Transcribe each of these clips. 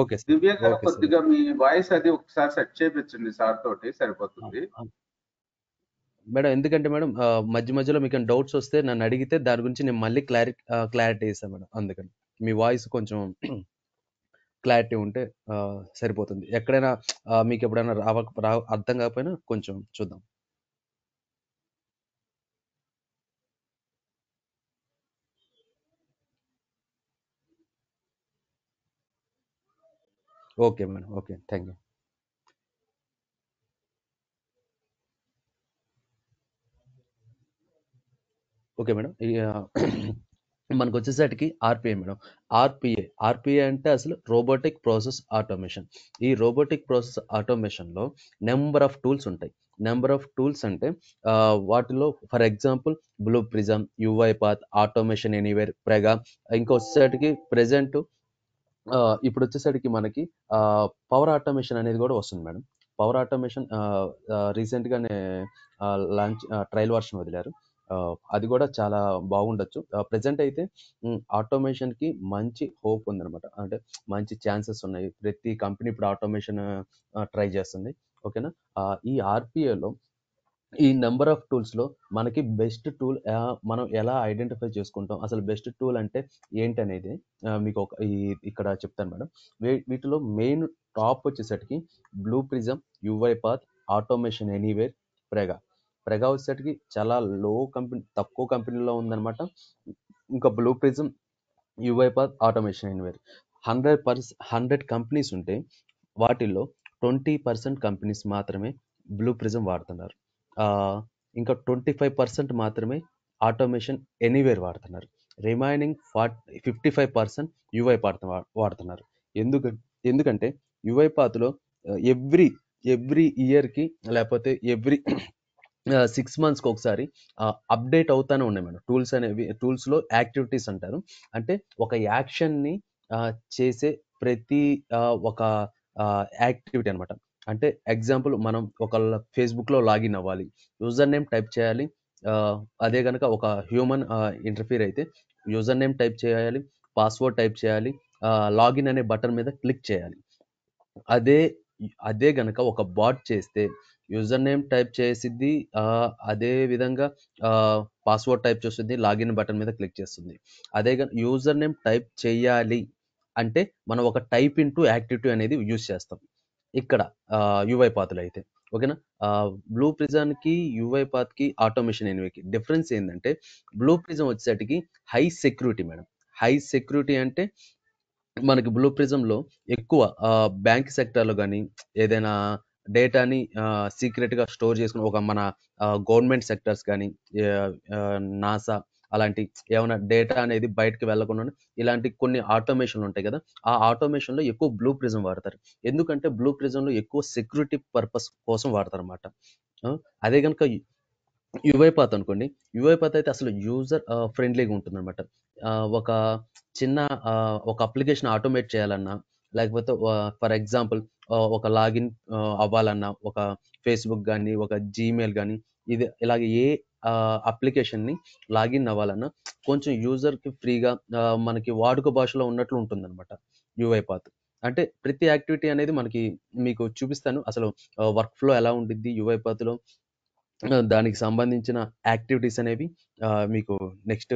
Okay sir. దివ్య గారు okay sir. కొద్దిగా మీ voice అది ఒకసారి సెట్ చేయించండి సార్ తోటి, సరిపోతుంది. మేడం ఎందుకంటే మేడం మధ్య మధ్యలో మీకు డౌట్స్ వస్తే నన్ను అడిగితే దాని గురించి నేను మళ్ళీ క్లారిటీ ఇస్తాను మేడం. అందుకని మీ వాయిస్ కొంచెం క్లారిటీ ఉంటే సరిపోతుంది. ఎక్కడైనా మీకు ఎప్పుడైనా అర్థం కాకపోయినా కొంచెం చూద్దాం. Okay madam. Okay, thank you. Okay madam. మనకు వచ్చేసరికి ఆర్పిఐ మేడం. ఆర్పిఐ అంటే అసలు రోబోటిక్ ప్రాసెస్ ఆటోమేషన్. ఈ రోబోటిక్ ప్రాసెస్ ఆటోమేషన్లో నెంబర్ ఆఫ్ టూల్స్ ఉంటాయి. నెంబర్ ఆఫ్ టూల్స్ అంటే వాటిలో for example Blue Prism, UI Path, Automation Anywhere, Pega. ఇంకా వచ్చేసరికి ప్రెజెంట్ ఇప్పుడు వచ్చేసరికి మనకి పవర్ ఆటోమేషన్ అనేది కూడా వస్తుంది మేడం. పవర్ ఆటోమేషన్ రీసెంట్గానే లాంచ్ ట్రయల్ వర్షన్ వదిలారు. అది కూడా చాలా బాగుండొచ్చు. ప్రెజెంట్ అయితే ఆటోమేషన్కి మంచి హోప్ ఉందన్నమాట. అంటే మంచి ఛాన్సెస్ ఉన్నాయి. ప్రతి కంపెనీ ఇప్పుడు ఆటోమేషన్ ట్రై చేస్తుంది. ఓకేనా. ఈ ఆర్పిఏలో ఈ నెంబర్ ఆఫ్ టూల్స్లో మనకి బెస్ట్ టూల్ మనం ఎలా ఐడెంటిఫై చేసుకుంటాం, అసలు బెస్ట్ టూల్ అంటే ఏంటనేది మీకు ఇక్కడ చెప్తాను మేడం. వీటిలో మెయిన్ టాప్ వచ్చేసరికి Blue Prism, UI Path, Automation Anywhere, Pega. వచ్చేసరికి చాలా తక్కువ కంపెనీలో ఉందన్నమాట. ఇంకా Blue Prism, UI Path, Automation Anywhere 100 companies ఉంటే వాటిల్లో 20% కంపెనీస్ మాత్రమే బ్లూ ప్రిజమ్ వాడుతున్నారు. ఇంకా 25% మాత్రమే ఆటోమేషన్ ఎనీవేర్ వాడుతున్నారు. రిమైనింగ్ 55% యూఐ పాత్ వాడుతున్నారు. ఎందుకంటే యూఐ పాత్లో ఎవ్రీ ఇయర్కి లేకపోతే ఎవ్రీ 6 monthsకి ఒకసారి అప్డేట్ అవుతానే ఉన్నాయి మేడం. టూల్స్ అనేవి, టూల్స్లో యాక్టివిటీస్ అంటారు. అంటే ఒక యాక్షన్ని చేసే ప్రతి ఒక యాక్టివిటీ అనమాట. అంటే ఎగ్జాంపుల్ మనం ఒకళ్ళ ఫేస్బుక్లో లాగిన్ అవ్వాలి, యూజర్ నేమ్ టైప్ చేయాలి. అదే కనుక ఒక హ్యూమన్ ఇంటర్ఫియర్ అయితే యూజర్ నేమ్ టైప్ చేయాలి, పాస్వర్డ్ టైప్ చేయాలి, లాగిన్ అనే బటన్ మీద క్లిక్ చేయాలి. అదే గనక ఒక బాట్ చేస్తే యూజర్ నేమ్ టైప్ చేసిద్ది, అదే విధంగా పాస్వర్డ్ టైప్ చేస్తుంది, లాగిన్ బటన్ మీద క్లిక్ చేస్తుంది. అదే యూజర్ నేమ్ టైప్ చేయాలి అంటే మనం ఒక టైప్ ఇంటూ యాక్టివిటీ అనేది యూజ్ చేస్తాం ఇక్కడ యూఐ పాత్లో అయితే. ఓకేనా. బ్లూ ప్రిజమ్కి, యూఐ పాత్కి, ఆటోమేషన్ ఎనీవేకి డిఫరెన్స్ ఏంటంటే బ్లూ ప్రిజమ్ వచ్చేసరికి high security madam. High security అంటే మనకి బ్లూ ప్రిజంలో ఎక్కువ బ్యాంక్ సెక్టర్లో కానీ ఏదైనా డేటాని సీక్రెట్గా స్టోర్ చేసుకుని ఒక మన గవర్నమెంట్ సెక్టర్స్ కానీ నాసా అలాంటి ఏమైనా డేటా అనేది బయటకు వెళ్ళకుండా ఇలాంటి కొన్ని ఆటోమేషన్లు ఉంటాయి కదా, ఆ ఆటోమేషన్లో ఎక్కువ బ్లూ ప్రిజం వాడతారు. ఎందుకంటే బ్లూ ప్రిజంలో ఎక్కువ సెక్యూరిటీ పర్పస్ కోసం వాడతారు అనమాట. అదే కనుక యూఐ పాత్ అనుకోండి, యూఐ పాత్ అయితే అసలు యూజర్ ఫ్రెండ్లీగా ఉంటుంది అనమాట. ఒక చిన్న ఒక అప్లికేషన్ ఆటోమేట్ చేయాలన్నా, లేకపోతే ఫర్ ఎగ్జాంపుల్ ఒక లాగిన్ అవ్వాలన్నా, ఒక ఫేస్బుక్ కానీ, ఒక జీమెయిల్ కానీ, ఇలాగ ఏ అప్లికేషన్ని లాగిన్ అవ్వాలన్నా కొంచెం యూజర్కి ఫ్రీగా మనకి వాడుక భాషలో ఉన్నట్లు ఉంటుందన్నమాట యూఐ పాత్. అంటే ప్రతి యాక్టివిటీ అనేది మనకి మీకు చూపిస్తాను. అసలు వర్క్ ఫ్లో ఎలా ఉండిద్ది యూఐ పాత్లో, దానికి సంబంధించిన యాక్టివిటీస్ అనేవి మీకు నెక్స్ట్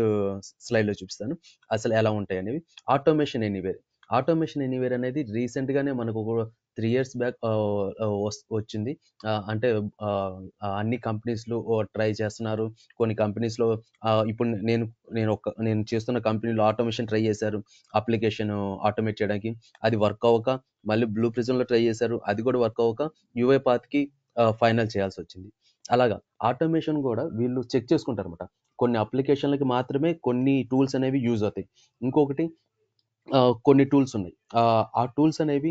స్లైడ్లో చూపిస్తాను అసలు ఎలా ఉంటాయి అనేవి. ఆటోమేషన్ ఎనీవేర్ అనేది రీసెంట్గానే మనకు ఒక 3 years బ్యాక్ వచ్చింది. అంటే అన్ని కంపెనీస్లో ట్రై చేస్తున్నారు. కొన్ని కంపెనీస్లో ఇప్పుడు నేను చేస్తున్న కంపెనీలో ఆటోమేషన్ ట్రై చేశారు, అప్లికేషన్ ఆటోమేట్ చేయడానికి. అది వర్క్ అవ్వక మళ్ళీ బ్లూ ప్రిజంలో ట్రై చేశారు, అది కూడా వర్క్ అవ్వక యూఐ పాత్కి ఫైనల్ చేయాల్సి వచ్చింది. అలాగా ఆటోమేషన్ కూడా వీళ్ళు చెక్ చేసుకుంటారు అనమాట. కొన్ని అప్లికేషన్లకి మాత్రమే కొన్ని టూల్స్ అనేవి యూజ్ అవుతాయి. ఇంకొకటి కొన్ని టూల్స్ ఉన్నాయి, ఆ టూల్స్ అనేవి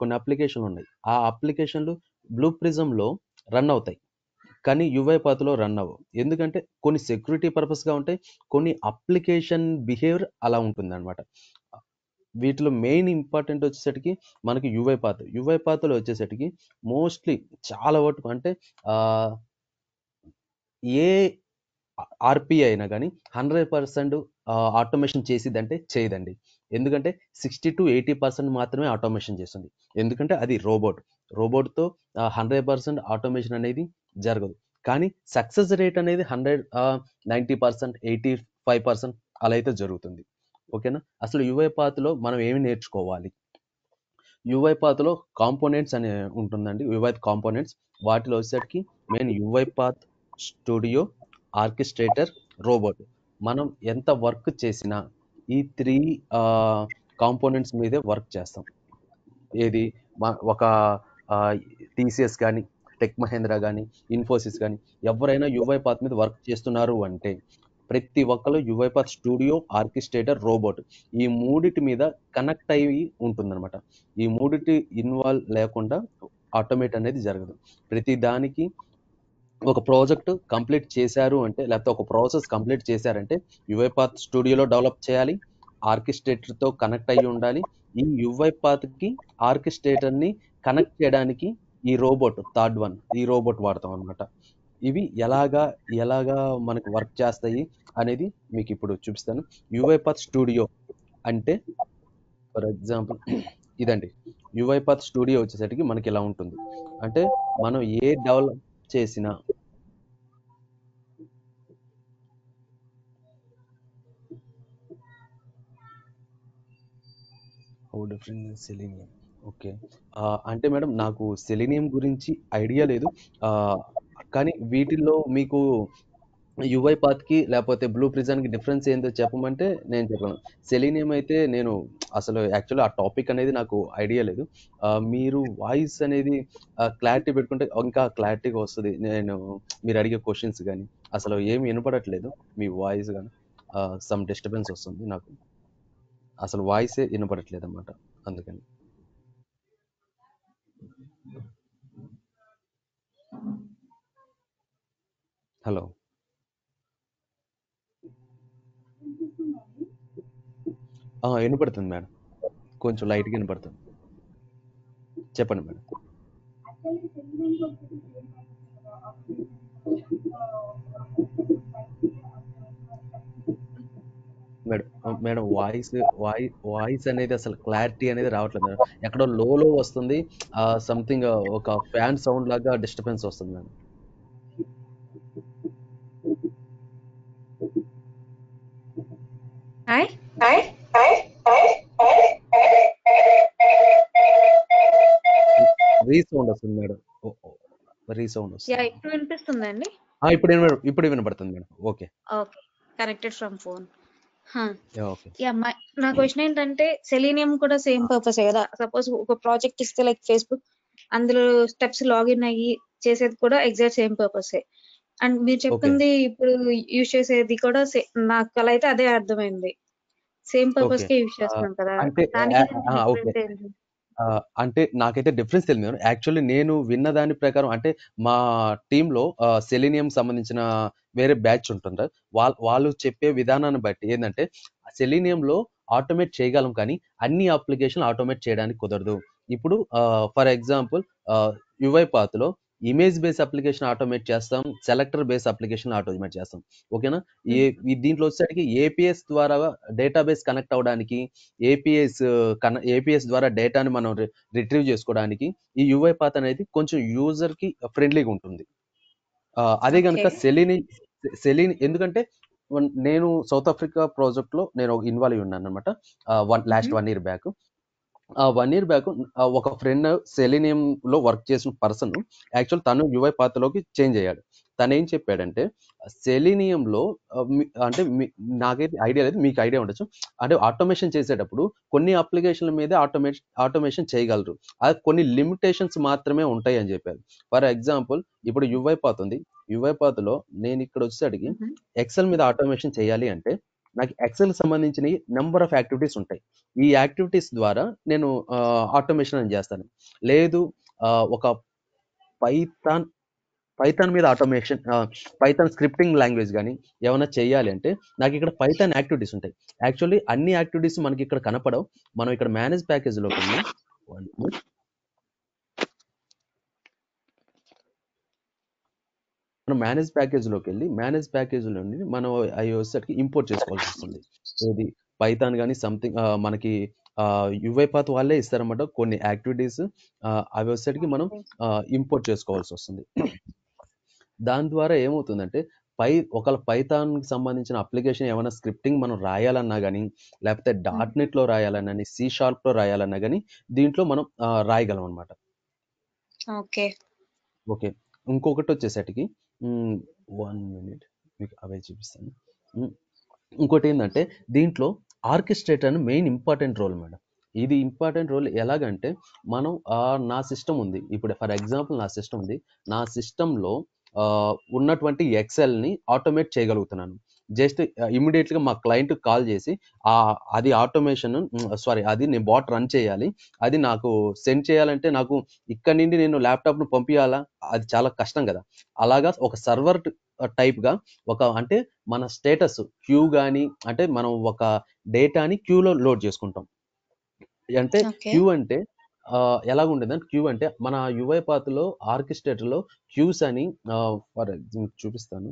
కొన్ని అప్లికేషన్లు ఉన్నాయి, ఆ అప్లికేషన్లు బ్లూ ప్రిజంలో రన్ అవుతాయి కానీ యూఐ పాత్లో రన్ అవ్వవు. ఎందుకంటే కొన్ని సెక్యూరిటీ పర్పస్గా ఉంటాయి, కొన్ని అప్లికేషన్ బిహేవియర్ అలా ఉంటుంది అనమాట. వీటిలో మెయిన్ ఇంపార్టెంట్ వచ్చేసరికి మనకి యూఐ పాత్లో వచ్చేసరికి మోస్ట్లీ చాలా వరకు అంటే ఏ ఆర్పిఐ అయినా కానీ 100% ఆటోమేషన్ చేసిద్దంటే చేయదండి. ఎందుకంటే 60-80% మాత్రమే ఆటోమేషన్ చేస్తుంది. ఎందుకంటే అది రోబోట్తో 100% ఆటోమేషన్ అనేది జరగదు. కానీ సక్సెస్ రేట్ అనేది 90%, 85% అలా అయితే జరుగుతుంది. ఓకేనా. అసలు యువైపాత్లో మనం ఏమి నేర్చుకోవాలి? యువైపాత్లో కాంపోనెంట్స్ అనే ఉంటుందండి. కాంపోనెంట్స్ వాటిలో వచ్చేసరికి మెయిన్ యువైపాత్ స్టూడియో, ఆర్కెస్ట్రేటర్, రోబోట్. మనం ఎంత వర్క్ చేసినా ఈ 3 కాంపోనెంట్స్ మీదే వర్క్ చేస్తాం. ఏది ఒక టీసీఎస్ కానీ, టెక్ మహేంద్ర కానీ, ఇన్ఫోసిస్ కానీ ఎవరైనా యువైపాత్ మీద వర్క్ చేస్తున్నారు అంటే ప్రతి ఒక్కరు యువైపాత్ స్టూడియో, ఆర్కెస్ట్రేటర్, రోబోట్ ఈ మూడిటి మీద కనెక్ట్ అయ్యి ఉంటుందన్నమాట. ఈ మూడిటి ఇన్వాల్వ్ లేకుండా ఆటోమేట్ అనేది జరగదు. ప్రతి దానికి ఒక ప్రాజెక్ట్ కంప్లీట్ చేశారు అంటే, లేకపోతే ఒక ప్రాసెస్ కంప్లీట్ చేశారంటే యువైపాత్ స్టూడియోలో డెవలప్ చేయాలి, ఆర్కెస్ట్రేటర్తో కనెక్ట్ అయ్యి ఉండాలి. ఈ యువైపాత్కి ఆర్కెస్ట్రేటర్ని కనెక్ట్ చేయడానికి ఈ రోబోట్ వాడతాం అనమాట. ఇవి ఎలాగా మనకు వర్క్ చేస్తాయి అనేది మీకు ఇప్పుడు చూపిస్తాను. యువైపాత్ స్టూడియో అంటే ఫర్ ఎగ్జాంపుల్ ఇదండి. యువైపాత్ స్టూడియో వచ్చేసరికి మనకి ఇలా ఉంటుంది. అంటే మనం ఏ డెవలప్ చేసినా సెలీనియం. ఓకే. అంటే మేడం నాకు సెలీనియం గురించి ఐడియా లేదు. కానీ వీటిల్లో మీకు యువైపాత్కి లేకపోతే బ్లూ ప్రిజన్కి డిఫరెన్స్ ఏందో చెప్పమంటే నేను చెప్పను. సెలీనియం అయితే నేను అసలు యాక్చువల్లీ ఆ టాపిక్ అనేది నాకు ఐడియా లేదు. మీరు వాయిస్ అనేది క్లారిటీ పెట్టుకుంటే ఇంకా క్లారిటీగా వస్తుంది. మీరు అడిగే క్వశ్చన్స్ కానీ అసలు ఏమి వినపడట్లేదు. మీ వాయిస్ కానీ సమ్ డిస్టర్బెన్స్ వస్తుంది నాకు. అసలు వాయిసే వినపడట్లేదు అన్నమాట. అందుకని హలో. వినపడుతుంది మేడం. కొంచెం లైట్గా వినపడుతుంది. చెప్పండి మేడం. మేడం వాయిస్ అనేది అసలు క్లారిటీ అనేది రావట్లేదు మేడం. ఎక్కడో లో వస్తుంది. సంథింగ్ ఒక ఫ్యాన్ సౌండ్ లాగా డిస్టర్బెన్స్ వస్తుంది మేడం. రీసౌండ్ వస్తుంది మేడం. రీసౌండ్ వస్తుంది. ఇప్పుడు వినిపిస్తుందండి? ఇప్పుడు వినపడుతుంది madam. Okay. Connected from phone. Okay. నా క్వశ్చన్ ఏంటంటే సెలీనియం కూడా సేమ్ పర్పస్ కదా. సపోజ్ ఒక ప్రాజెక్ట్ ఇస్తే లైక్ ఫేస్బుక్, అందులో స్టెప్స్ లాగిన్ అయ్యి చేసేది కూడా ఎగ్జాక్ట్ సేమ్ పర్పసే. అండ్ మీరు చెప్పింది ఇప్పుడు యూజ్ చేసేది కూడా నాకు అలా అయితే అదే అర్థమైంది. సేమ్ పర్పస్ కే యూజ్ చేస్తున్నాం కదా. అంటే నాకైతే డిఫరెన్స్ తెలియదు మేడం. యాక్చువల్లీ నేను విన్న దాని ప్రకారం అంటే మా టీంలో సెలీనియం సంబంధించిన వేరే బ్యాచ్ ఉంటుంటారు. వాళ్ళు చెప్పే విధానాన్ని బట్టి ఏంటంటే సెలీనియంలో ఆటోమేట్ చేయగలం కానీ అన్ని అప్లికేషన్ ఆటోమేట్ చేయడానికి కుదరదు. ఇప్పుడు ఫర్ ఎగ్జాంపుల్ యువైపాత్లో ఇమేజ్ బేస్ అప్లికేషన్ ఆటోమేట్ చేస్తాం, సెలెక్టర్ బేస్ అప్లికేషన్ ఆటోమేట్ చేస్తాం. ఓకేనా. దీంట్లో వచ్చేసరికి ఏపీఎస్ ద్వారా డేటాబేస్ కనెక్ట్ అవ్వడానికి, ఏపీఎస్ ద్వారా డేటాని మనం రిట్రీవ్ చేసుకోవడానికి ఈ యువైపాత్ అనేది కొంచెం యూజర్ కి ఫ్రెండ్లీగా ఉంటుంది. అదే కనుక సెలీని ఎందుకంటే నేను సౌత్ ఆఫ్రికా ప్రాజెక్ట్ లో నేను ఇన్వాల్వ్ ఉన్నాను అనమాట. Last 1 year back. 1 year back ఒక ఫ్రెండ్ సెలీనియం లో వర్క్ చేసిన పర్సన్ యాక్చువల్ తను యువైపాత్లోకి చేంజ్ అయ్యాడు. తను ఏం చెప్పాడంటే సెలీనియంలో అంటే నాకైతే ఐడియా లేదు, మీకు ఐడియా ఉండొచ్చు. అంటే ఆటోమేషన్ చేసేటప్పుడు కొన్ని అప్లికేషన్ల మీద ఆటోమేషన్ చేయగలరు. అది కొన్ని లిమిటేషన్స్ మాత్రమే ఉంటాయి అని చెప్పారు. ఫర్ ఎగ్జాంపుల్ ఇప్పుడు యువైపాత్ ఉంది. యువైపాత్లో నేను ఇక్కడ వచ్చేసరికి ఎక్సెల్ మీద ఆటోమేషన్ చేయాలి అంటే నాకు ఎక్సెల్ సంబంధించిన నెంబర్ ఆఫ్ యాక్టివిటీస్ ఉంటాయి. ఈ యాక్టివిటీస్ ద్వారా నేను ఆటోమేషన్ అని చేస్తాను. లేదు ఒక పైథాన్ మీద ఆటోమేషన్, పైథాన్ స్క్రిప్టింగ్ లాంగ్వేజ్ కానీ ఏమైనా చేయాలి అంటే నాకు ఇక్కడ పైథాన్ యాక్టివిటీస్ ఉంటాయి. యాక్చువల్లీ అన్ని యాక్టివిటీస్ మనకి ఇక్కడ కనపడవు. మనం ఇక్కడ మేనేజ్ ప్యాకేజ్లోకి వెళ్ళి మేనేజ్ ప్యాకేజ్లో నుండి మనం అవి వచ్చేసరికి ఇంపోర్ట్ చేసుకోవాల్సి వస్తుంది. ఏది పైథాన్ కానీ సంథింగ్ మనకి యువైపాత్ వాళ్ళే ఇస్తారన్నమాట కొన్ని యాక్టివిటీస్. అవి వచ్చేసరికి మనం ఇంపోర్ట్ చేసుకోవాల్సి వస్తుంది. దాని ద్వారా ఏమవుతుందంటే ఒకవేళ పైథాన్కి సంబంధించిన అప్లికేషన్ ఏమైనా స్క్రిప్టింగ్ మనం రాయాలన్నా కానీ, లేకపోతే .NET లో రాయాలన్నా కానీ, C# లో రాయాలన్నా కానీ దీంట్లో మనం రాయగలం అనమాట. ఓకే. ఓకే. ఇంకొకటి వచ్చేసరికి 1 మినిట్ మీకు అవే చూపిస్తాను. ఇంకోటి ఏంటంటే దీంట్లో ఆర్కెస్ట్రేటర్ అని మెయిన్ ఇంపార్టెంట్ రోల్ మేడం. ఇది ఇంపార్టెంట్ రోల్ ఎలాగంటే మనం నా సిస్టమ్ ఉంది. ఇప్పుడు ఫర్ ఎగ్జాంపుల్ నా సిస్టమ్ ఉంది. నా సిస్టంలో ఉన్నటువంటి ఎక్సెల్ని ఆటోమేట్ చేయగలుగుతున్నాను. జస్ట్ ఇమీడియట్గా మా క్లయింట్ కాల్ చేసి అది ఆటోమేషన్ అది నేను బాట్ రన్ చేయాలి, అది నాకు సెండ్ చేయాలంటే నాకు ఇక్కడ నుండి నేను ల్యాప్టాప్ను పంపించాలా, అది చాలా కష్టం కదా. అలాగా ఒక సర్వర్ టైప్గా అంటే మన స్టేటస్ క్యూ కానీ, అంటే మనం ఒక డేటాని క్యూలో లోడ్ చేసుకుంటాం. అంటే క్యూ అంటే ఎలాగుంటుందంటే క్యూ అంటే మన యువైపాత్లో ఆర్కెస్ట్రేటర్లో క్యూస్ అని ఫర్ ఎగ్జాంపుల్ చూపిస్తాను.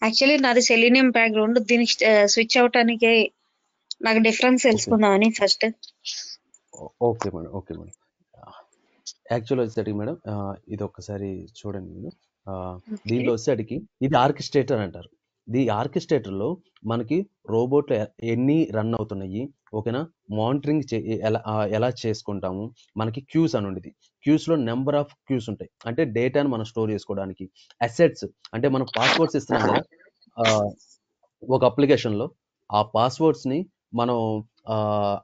యాక్చువల్లీ నాది సెలీనియం బ్యాక్గ్రౌండ్, దీనికి స్విచ్ అవటానికి నాకు డిఫరెన్స్ తెలుసుకుందామని first. Okay madam, okay madam. Actual వచ్చేసరికి మేడం ఇది ఒక్కసారి చూడండి మీరు. దీంట్లో వచ్చేసరికి ఇది ఆర్కెస్ట్రేటర్ అంటారు. ఈ ఆర్కెస్ట్రేటర్లో మనకి రోబోట్లు ఎన్ని రన్ అవుతున్నాయి, ఓకేనా, మానిటరింగ్ ఎలా చేసుకుంటాము. మనకి క్యూస్ అని ఉండేది. క్యూస్లో నెంబర్ ఆఫ్ క్యూస్ ఉంటాయి, అంటే డేటాను మనం స్టోర్ చేసుకోవడానికి. అసెట్స్ అంటే మనం పాస్వర్డ్స్ ఇస్తున్నాం కదా ఒక అప్లికేషన్లో, ఆ పాస్వర్డ్స్ని మనం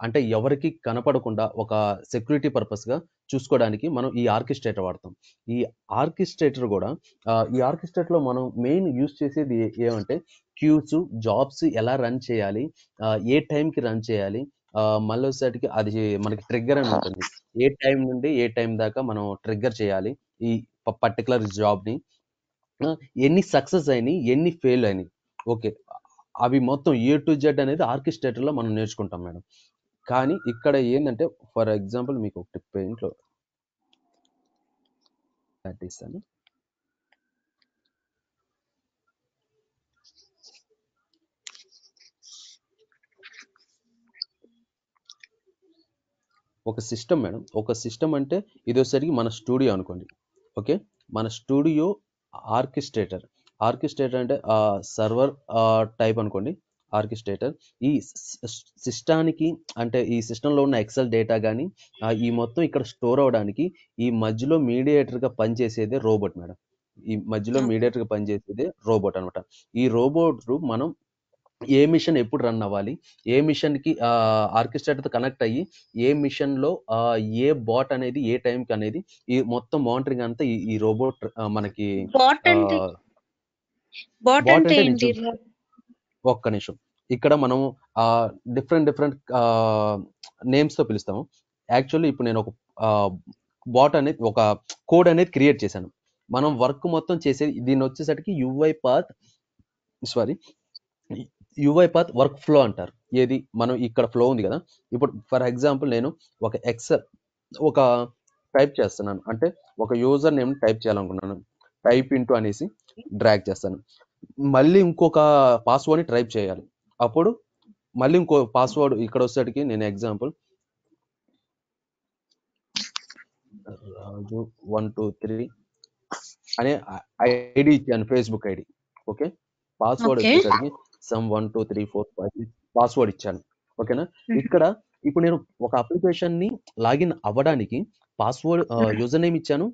అంటే ఎవరికి కనపడకుండా ఒక సెక్యూరిటీ పర్పస్గా చూసుకోవడానికి మనం ఈ ఆర్కెస్ట్రేటర్ వాడతాం. ఈ ఆర్కెస్ట్రేటర్ కూడా ఈ ఆర్కెస్ట్రేటర్లో మనం మెయిన్ యూజ్ చేసేది ఏమంటే క్యూస్, జాబ్స్ ఎలా రన్ చేయాలి, ఏ టైంకి రన్ చేయాలి, మళ్ళీ వచ్చేసరికి అది మనకి ట్రిగ్గర్ అని ఉంటుంది. ఏ టైం నుండి ఏ టైం దాకా మనం ట్రిగ్గర్ చేయాలి ఈ పర్టికులర్ జాబ్ని, ఎన్ని సక్సెస్ అయినాయి, ఎన్ని ఫెయిల్ అయినాయి. ఓకే, అవి మొత్తం A to Z అనేది ఆర్కెస్ట్రేటర్లో మనం నేర్చుకుంటాం మేడం. కానీ ఇక్కడ ఏంటంటే ఫర్ ఎగ్జాంపుల్ మీకు ఒకటి పెయింట్లో ఇస్తాను. ఒక సిస్టమ్ మేడం, ఒక సిస్టమ్ అంటే ఇది వచ్చేసరికి మన స్టూడియో అనుకోండి. ఓకే, మన స్టూడియో ఆర్కెస్ట్రేటర్ అంటే సర్వర్ టైప్ అనుకోండి ఆర్కెస్ట్రేటర్. ఈ సిస్టానికి అంటే ఈ సిస్టంలో ఉన్న ఎక్సెల్ డేటా కానీ ఈ మొత్తం ఇక్కడ స్టోర్ అవడానికి ఈ మధ్యలో మీడియేటర్గా పనిచేసేదే రోబోట్ మేడం. ఈ మధ్యలో మీడియేటర్గా పనిచేసేదే రోబోట్ అనమాట. ఈ రోబోట్ మనం ఏ మిషన్ ఎప్పుడు రన్ అవ్వాలి, ఏ మిషన్కి ఆర్కెస్ట్రేటర్తో కనెక్ట్ అయ్యి ఏ మిషన్లో ఏ బాట్ అనేది ఏ టైంకి అనేది ఈ మొత్తం మానిటరింగ్ అంతా ఈ రోబోట్ మనకి బాట్ అంటే ఒక్క నిమిషం. ఇక్కడ మనం డిఫరెంట్ నేమ్స్తో పిలుస్తాము. యాక్చువల్లీ ఇప్పుడు నేను ఒక బాట్ అనేది ఒక కోడ్ అనేది క్రియేట్ చేశాను. మనం వర్క్ మొత్తం చేసేది దీన్ని వచ్చేసరికి యువైపాత్ వర్క్ ఫ్లో అంటారు. ఏది మనం ఇక్కడ ఫ్లో ఉంది కదా, ఇప్పుడు ఫర్ ఎగ్జాంపుల్ నేను ఒక ఎక్సెల్ ఒక టైప్ చేస్తున్నాను, అంటే ఒక యూజర్ నేమ్ టైప్ చేయాలనుకున్నాను. టైప్ ఇంటూ అనేసి డ్రాగ్ చేస్తాను. మళ్ళీ ఇంకొక పాస్వర్డ్ని టైప్ చేయాలి, అప్పుడు మళ్ళీ ఇంకో పాస్వర్డ్ ఇక్కడ వచ్చేటికి నేను ఎగ్జాంపుల్ రాజు 123 అనే ఐడి ఇచ్చాను, ఫేస్బుక్ ఐడి. ఓకే, పాస్వర్డ్ వచ్చేసరికి సమ్ 1 2 3 4 5 పాస్వర్డ్ ఇచ్చాను. ఓకేనా, ఇక్కడ ఇప్పుడు నేను ఒక అప్లికేషన్ ని లాగిన్ అవ్వడానికి పాస్వర్డ్ యూజర్ నేమ్ ఇచ్చాను,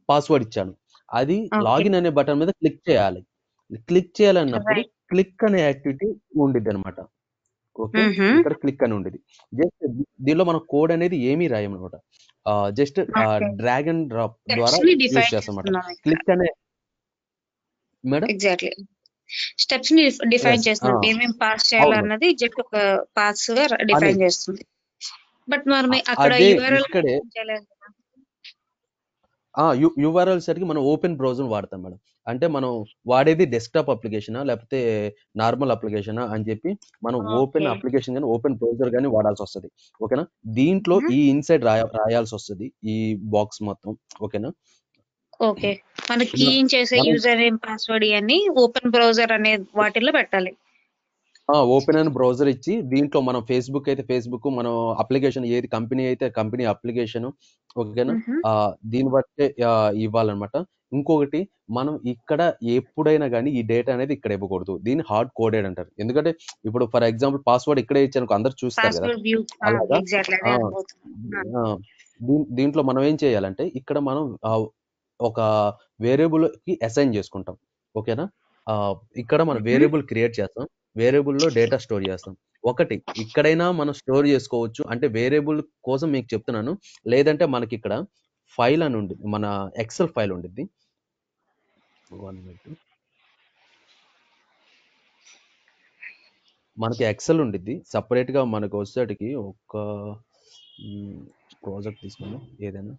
పాస్వర్డ్ ఇచ్చాను. అది లాగిన్ అనే బటన్ మీద క్లిక్ చేయాలి. క్లిక్ చేయాలన్నప్పుడు క్లిక్ అనే యాక్టివిటీ ఉండిద్ది అనమాట. ఓకే, ఇక్కడ క్లిక్ అని ఉండేది. జస్ట్ దీనిలో మనం కోడ్ అనేది ఏమీ రాయమన్నమాట, జస్ట్ డ్రాగ్ అండ్ డ్రాప్ ద్వారా యూజ్ చేస్తాం అన్నమాట. క్లిక్ అనే మేడం ఎగ్జాక్ట్లీ స్టెప్స్ ని డిఫైన్ చేస్తుంది, ఏమేం పాస్ చేయాలన్నది జస్ట్ ఒక పాస్ గా డిఫైన్ చేస్తుంది. బట్ మనం అక్కడ URL యూఆర్ఎల్ సెట్కి మనం ఓపెన్ బ్రౌజర్ వాడతాం మేడం. అంటే మనం వాడేది డెస్క్టాప్ అప్లికేషనా లేకపోతే నార్మల్ అప్లికేషనా అని చెప్పి మనం ఓపెన్ ఓకే. అప్లికేషన్ కానీ ఓపెన్ బ్రౌజర్ కానీ వాడాల్సి వస్తుంది. ఓకేనా? దీంట్లో ఈ ఇన్సైడ్ రాయాల్సి వస్తుంది ఈ బాక్స్ మొత్తం. ఓకేనా? ఓకే. మన కీ మనం ఇన్ చేసే మనం యూజర్ నేమ్ పాస్వర్డ్ ఇవన్నీ ఓపెన్ బ్రౌజర్ అనే వాటిల్లో పెట్టాలి. ఓపెన్ అని బ్రౌజర్ ఇచ్చి దీంట్లో మనం ఫేస్బుక్ అయితే ఫేస్బుక్, మనం అప్లికేషన్ ఏది కంపెనీ అయితే కంపెనీ అప్లికేషన్. ఓకేనా? దీన్ని బట్టే ఇవ్వాలన్నమాట. ఇంకొకటి, మనం ఇక్కడ ఎప్పుడైనా కానీ ఈ డేటా అనేది ఇక్కడ ఇవ్వకూడదు. దీన్ని హార్డ్ కోడెడ్ అంటారు. ఎందుకంటే ఇప్పుడు ఫర్ ఎగ్జాంపుల్ పాస్వర్డ్ ఇక్కడే ఇచ్చాను అందరు చూస్తారు కదా, పాస్వర్డ్ వ్యూ అలాగా. ఎగ్జాక్ట్లీ అదే ఆ, అనుకుంటున్నాను. ఆ, దీంట్లో మనం ఏం చేయాలంటే ఇక్కడ మనం ఒక వేరియబుల్ కి అసైన్ చేసుకుంటాం. ఓకేనా? ఇక్కడ మనం వేరియబుల్ క్రియేట్ చేస్తాం. వేరియబుల్లో డేటా స్టోర్ చేస్తాం. ఒకటి ఇక్కడైనా మనం స్టోర్ చేసుకోవచ్చు. అంటే వేరియబుల్ కోసం మీకు చెప్తున్నాను. లేదంటే మనకి ఇక్కడ ఫైల్ అని ఉంది, మన ఎక్సెల్ ఫైల్ ఉండిద్ది. 1 minute. మనకి ఎక్సెల్ ఉండిద్ది సపరేట్ గా. మనకు వచ్చేటికి ఒక ప్రాజెక్ట్ తీసుకున్నాం, ఏదైనా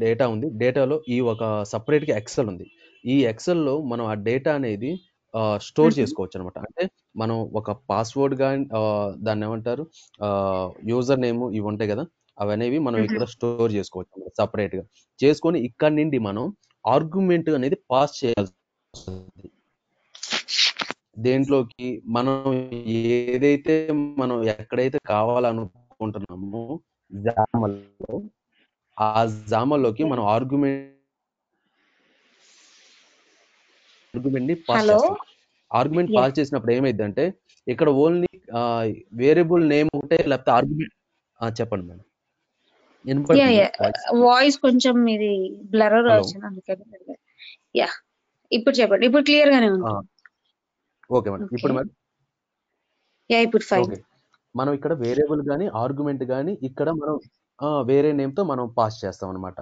డేటా ఉంది. డేటాలో ఈ ఒక సపరేట్ గా ఎక్సెల్ ఉంది. ఈ ఎక్సెల్ లో మనం ఆ డేటా అనేది స్టోర్ చేసుకోవచ్చు అనమాట. అంటే మనం ఒక పాస్వర్డ్ కానీ దాన్ని ఏమంటారు, యూజర్ నేమ్ ఇవి ఉంటాయి కదా, అవనేవి మనం ఇక్కడ స్టోర్ చేసుకోవచ్చు సపరేట్ గా. చేసుకొని ఇక్కడ నుండి మనం ఆర్గ్యుమెంట్ అనేది పాస్ చేయాల్సి వస్తుంది. దేంట్లోకి మనం ఏదైతే మనం ఎక్కడైతే కావాలనుకుంటున్నామో జామల్లో, ఆ జామల్లోకి మనం ఆర్గ్యుమెంట్ ని పాస్ హలో. చేస్తాం. ఆర్గ్యుమెంట్ యా పాస్ చేసినప్పుడు ఏమైందంటే ఇక్కడ ఓన్లీ వేరియబుల్ నేమ్ ఒకటే, లేకపోతే ఆర్గ్యుమెంట్. చెప్పండి మేడం, యా వినపడుతుంది యా వాయిస్. వాయిస్ కొంచెం ఇది బ్లర్ హలో. వచ్చింది అందుకని. యా ఇప్పుడు చెప్పండి. ఇప్పుడు క్లియర్ గానే ఉంది. Okay madam. ఇప్పుడు మేడం యా ఇప్పుడు ఫైన్. ఓకే. మనం ఇక్కడ వేరియబుల్ కానీ ఆర్గ్యుమెంట్ కానీ ఇక్కడ మనం వేరే నేమ్ తో మనం పాస్ చేస్తాం అనమాట.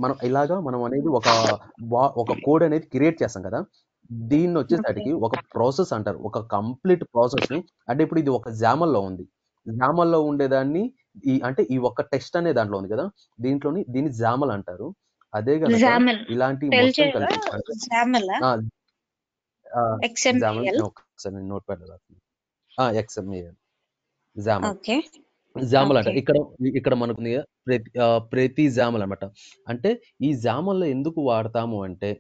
మనం ఇలాగా మనం అనేది ఒక కోడ్ అనేది క్రియేట్ చేస్తాం కదా. దీన్ని వచ్చేసరికి ఒక ప్రాసెస్ అంటారు, ఒక కంప్లీట్ ప్రాసెస్ ని. అంటే ఇప్పుడు ఇది ఒక జామల్లో ఉంది. జామల్లో ఉండేదాన్ని అంటే ఈ ఒక్క టెక్స్ట్ అనే దాంట్లో ఉంది కదా, దీన్ని జామల్ అంటారు. అదే గనక XAML ఇలాంటి స్పెల్ మొత్తం చేయగా కలిపి అంటే XAML జామల్ XML. ఒకసారి notepad XML XAML. Okay XAML okay అంటారు. ఇక్కడ మనకు ఉంది కదా, ప్రతి జామల్ అన్నమాట. అంటే ఈ జామల్లో ఎందుకు వాడతాము అంటే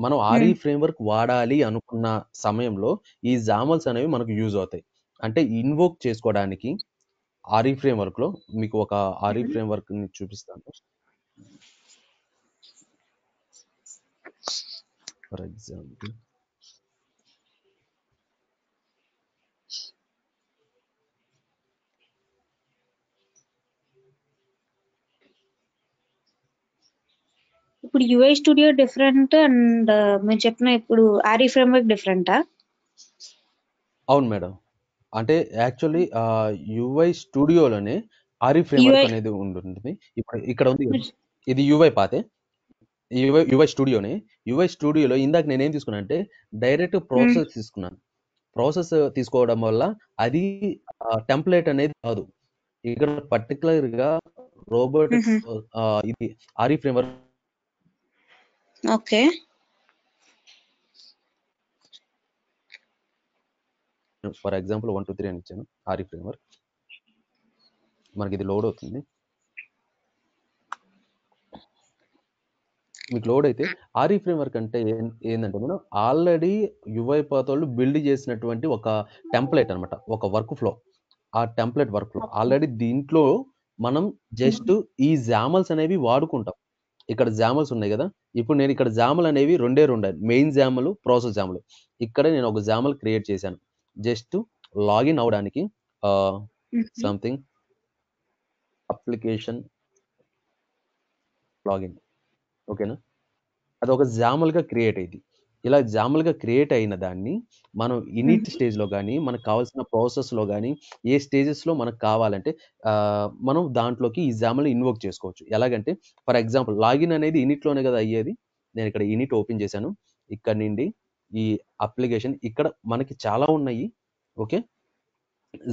మనం ఆర్ఈ ఫ్రేమ్వర్క్ వాడాలి అనుకున్న సమయంలో ఈ జామల్స్ అనేవి మనకు యూజ్ అవుతాయి. అంటే ఇన్వోక్ చేసుకోవడానికి ఆర్ఈ ఫ్రేమ్వర్క్ లో మీకు ఒక ఆర్ఈ ఫ్రేమ్వర్క్ ని చూపిస్తాను. ఫర్ ఎగ్జాంపుల్ ఇప్పుడు యూఐ స్టూడియో డిఫరెంట్ అండ్ మీరు చెప్పిన ఇప్పుడు ఆర్ఈ ఫ్రేమ్వర్క్ డిఫరెంటా? అవును మేడం. అంటే యాక్చువల్లీ యూఐ స్టూడియోలోనే ఆర్ఈ ఫ్రేమ్వర్క్ యూఐ అనేది ఉంటుంది. ఇప్పుడు ఇక్కడ ఉంది కదా, ఇది యూఐ పాతే. యూఐ స్టూడియోనే. యూఐ స్టూడియోలో ఇందాక నేనేం తీసుకున్నా అంటే డైరెక్ట్ ప్రాసెస్ తీసుకున్నాను. ప్రాసెస్ తీసుకోవడం వల్ల అది టెంప్లెట్ అనేది కాదు. ఇక్కడ పర్టికులర్ గా రోబోటిక్స్ ఇది R E framework. Okay for example 1 2 3 అని ఇచ్చాను ఆర్ఈ ఫ్రేమ్వర్క్. మనకి ఇది లోడ్ అవుతుంది. మీకు లోడ్ అయితే ఆర్ఈ ఫ్రేమ్వర్క్ అంటే ఏంటంటే మనం ఆల్రెడీ యువై పాత్ వాళ్ళు బిల్డ్ చేసినటువంటి ఒక టెంప్లెట్ అనమాట, ఒక వర్క్ ఫ్లో. ఆ టెంప్లెట్ వర్క్ ఫ్లో ఆల్రెడీ దీంట్లో మనం జస్ట్ ఈ జామల్స్ అనేవి వాడుకుంటాం. ఇక్కడ జామల్స్ ఉన్నాయి కదా, ఇప్పుడు నేను ఇక్కడ జామల్ అనేవి రెండే మెయిన్ జామలు, ప్రాసెస్ జామలు. ఇక్కడ నేను ఒక జామల్ క్రియేట్ చేశాను జస్ట్ లాగిన్ అవడానికి. Something application login. ఓకేనా? అది ఒక జామల్ గా క్రియేట్ అయింది. ఇలా జామల్ గా క్రియేట్ అయిన దాన్ని మనం ఇనిట్ స్టేజ్ లో కానీ మనకు కావాల్సిన ప్రాసెస్ లో కానీ ఏ స్టేజెస్ లో మనకు కావాలంటే మనం దాంట్లోకి ఈ జామల్ ఇన్వోక్ చేసుకోవచ్చు. ఎలాగంటే ఫర్ ఎగ్జాంపుల్ లాగిన్ అనేది ఇనిట్ లోనే కదా అయ్యేది. నేను ఇక్కడ ఇనిట్ ఓపెన్ చేశాను. ఇక్కడ నుండి ఈ అప్లికేషన్ ఇక్కడ మనకి చాలా ఉన్నాయి. ఓకే,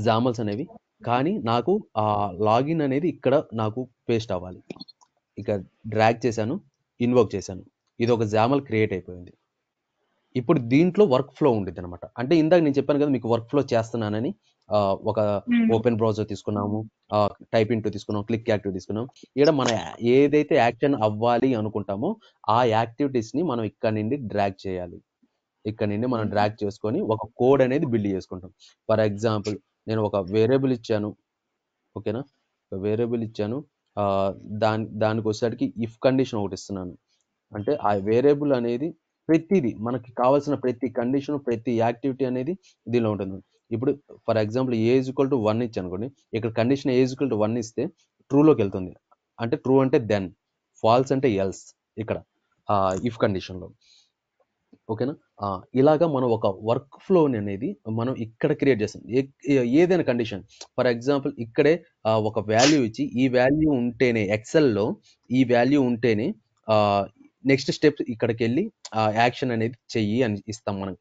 జామల్స్ అనేవి కానీ నాకు ఆ లాగిన్ అనేది ఇక్కడ నాకు పేస్ట్ అవ్వాలి. ఇక డ్రాగ్ చేశాను, ఇన్వోక్ చేశాను. ఇది ఒక జామల్ క్రియేట్ అయిపోయింది. ఇప్పుడు దీంట్లో వర్క్ ఫ్లో ఉండిద్ది అనమాట. అంటే ఇందాక నేను చెప్పాను కదా మీకు వర్క్ ఫ్లో చేస్తున్నానని. ఒక ఓపెన్ బ్రౌజర్ తీసుకున్నాము, టైప్ ఇంటూ తీసుకున్నాం, క్లిక్ యాక్టివ్ తీసుకున్నాం. ఇక్కడ మన ఏదైతే యాక్షన్ అవ్వాలి అనుకుంటామో ఆ యాక్టివిటీస్ని మనం ఇక్కడ నుండి డ్రాగ్ చేయాలి. ఇక్కడ నుండి మనం డ్రాగ్ చేసుకొని ఒక కోడ్ అనేది బిల్డ్ చేసుకుంటాం. ఫర్ ఎగ్జాంపుల్ నేను ఒక వేరియబుల్ ఇచ్చాను, ఓకేనా? ఒక వేరియబుల్ ఇచ్చాను, దానికి వచ్చేసరికి ఇఫ్ కండిషన్ ఒకటి ఇస్తున్నాను. అంటే ఆ వేరియబుల్ అనేది ప్రతిదీ మనకి కావాల్సిన ప్రతి కండిషన్, ప్రతి యాక్టివిటీ అనేది దీనిలో ఉంటుంది. ఇప్పుడు ఫర్ ఎగ్జాంపుల్ A=1 ఇచ్చి అనుకోండి, ఇక్కడ కండిషన్ A=1 ఇస్తే ట్రూలోకి వెళ్తుంది. అంటే ట్రూ అంటే దెన్, ఫాల్స్ అంటే ఎల్స్ ఇక్కడ ఇఫ్ కండిషన్లో. ఓకేనా? ఇలాగా మనం ఒక వర్క్ ఫ్లోని అనేది మనం ఇక్కడ క్రియేట్ చేస్తాం. ఏదైనా కండిషన్, ఫర్ ఎగ్జాంపుల్ ఇక్కడే ఒక వాల్యూ ఇచ్చి ఈ వాల్యూ ఉంటేనే ఎక్సెల్లో ఈ వాల్యూ ఉంటేనే నెక్స్ట్ స్టెప్ ఇక్కడికి వెళ్ళి యాక్షన్ అనేది చెయ్యి అని ఇస్తాం మనం.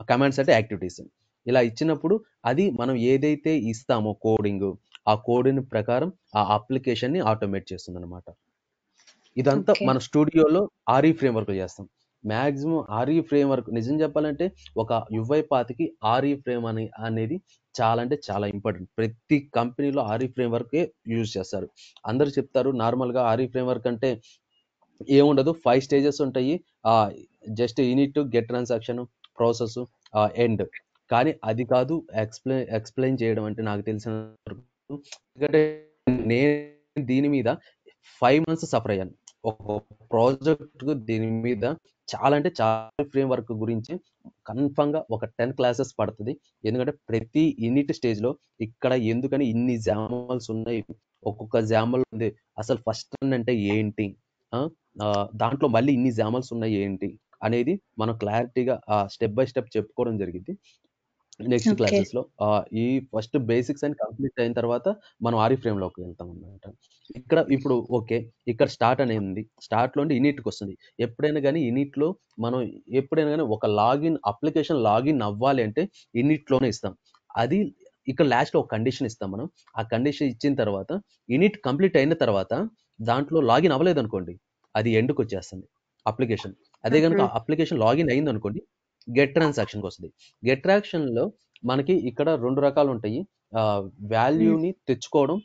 కమాండ్స్ అంటే యాక్టివిటీస్. ఇలా ఇచ్చినప్పుడు అది మనం ఏదైతే ఇస్తామో కోడింగ్, ఆ కోడింగ్ ప్రకారం ఆ అప్లికేషన్ని ఆటోమేట్ చేస్తుంది అనమాట. ఇదంతా మన స్టూడియోలో ఆర్ఈ ఫ్రేమ్వర్క్ చేస్తాం. మ్యాక్సిమం ఆర్ఈ ఫ్రేమ్వర్క్ నిజం చెప్పాలంటే ఒక UI5కి ఆర్ఈ ఫ్రేమ్ అనేది చాలా అంటే చాలా ఇంపార్టెంట్. ప్రతి కంపెనీలో ఆర్ఈ ఫ్రేమ్వర్కే యూజ్ చేస్తారు. అందరూ చెప్తారు నార్మల్గా ఆర్ఈ ఫ్రేమ్వర్క్ అంటే ఏముండదు, 5 స్టేజెస్ ఉంటాయి, just unit, get transaction, process, end. కానీ అది కాదు ఎక్స్ప్లెయిన్ చేయడం అంటే నాకు తెలిసిన వరకు. ఎందుకంటే నేను దీని మీద 5 months సఫర్ అయ్యాను. ఒక ప్రాజెక్ట్ దీని మీద చాలా అంటే చాలా ఫ్రేమ్వర్క్ గురించి కన్ఫామ్గా ఒక 10 classes పడుతుంది. ఎందుకంటే ప్రతి యూనిట్ స్టేజ్లో ఇక్కడ ఎందుకని ఇన్ని జామల్స్ ఉన్నాయి, ఒక్కొక్క జామల్ ఉంది, అసలు ఫస్ట్ రన్ అంటే ఏంటి, దాంట్లో మళ్ళీ ఇన్ని జామల్స్ ఉన్నాయి ఏంటి అనేది మనం క్లారిటీగా స్టెప్ బై స్టెప్ చెప్పుకోవడం జరిగింది నెక్స్ట్ క్లాసెస్లో. ఈ ఫస్ట్ బేసిక్స్ అని కంప్లీట్ అయిన తర్వాత మనం ఆర్ఈ ఫ్రేమ్లోకి వెళ్తాం అన్నమాట. ఇక్కడ ఇప్పుడు ఓకే, ఇక్కడ స్టార్ట్ అనేది ఉంది, స్టార్ట్లో యూనిట్కి వస్తుంది. ఎప్పుడైనా కానీ యూనిట్లో మనం ఎప్పుడైనా కానీ ఒక అప్లికేషన్ లాగిన్ అవ్వాలి అంటే యూనిట్లోనే ఇస్తాం. అది ఇక్కడ లాస్ట్లో ఒక కండిషన్ ఇస్తాం మనం. ఆ కండిషన్ ఇచ్చిన తర్వాత యూనిట్ కంప్లీట్ అయిన తర్వాత దాంట్లో లాగిన్ అవ్వలేదు అనుకోండి, అది ఎండ్కి వచ్చేస్తుంది అప్లికేషన్. అదే కనుక అప్లికేషన్ లాగిన్ అయింది అనుకోండి, గెట్ ట్రాన్సాక్షన్కి వస్తుంది. గెట్ ట్రాన్సాక్షన్లో మనకి ఇక్కడ 2 రకాలు ఉంటాయి. వాల్యూని తెచ్చుకోవడం,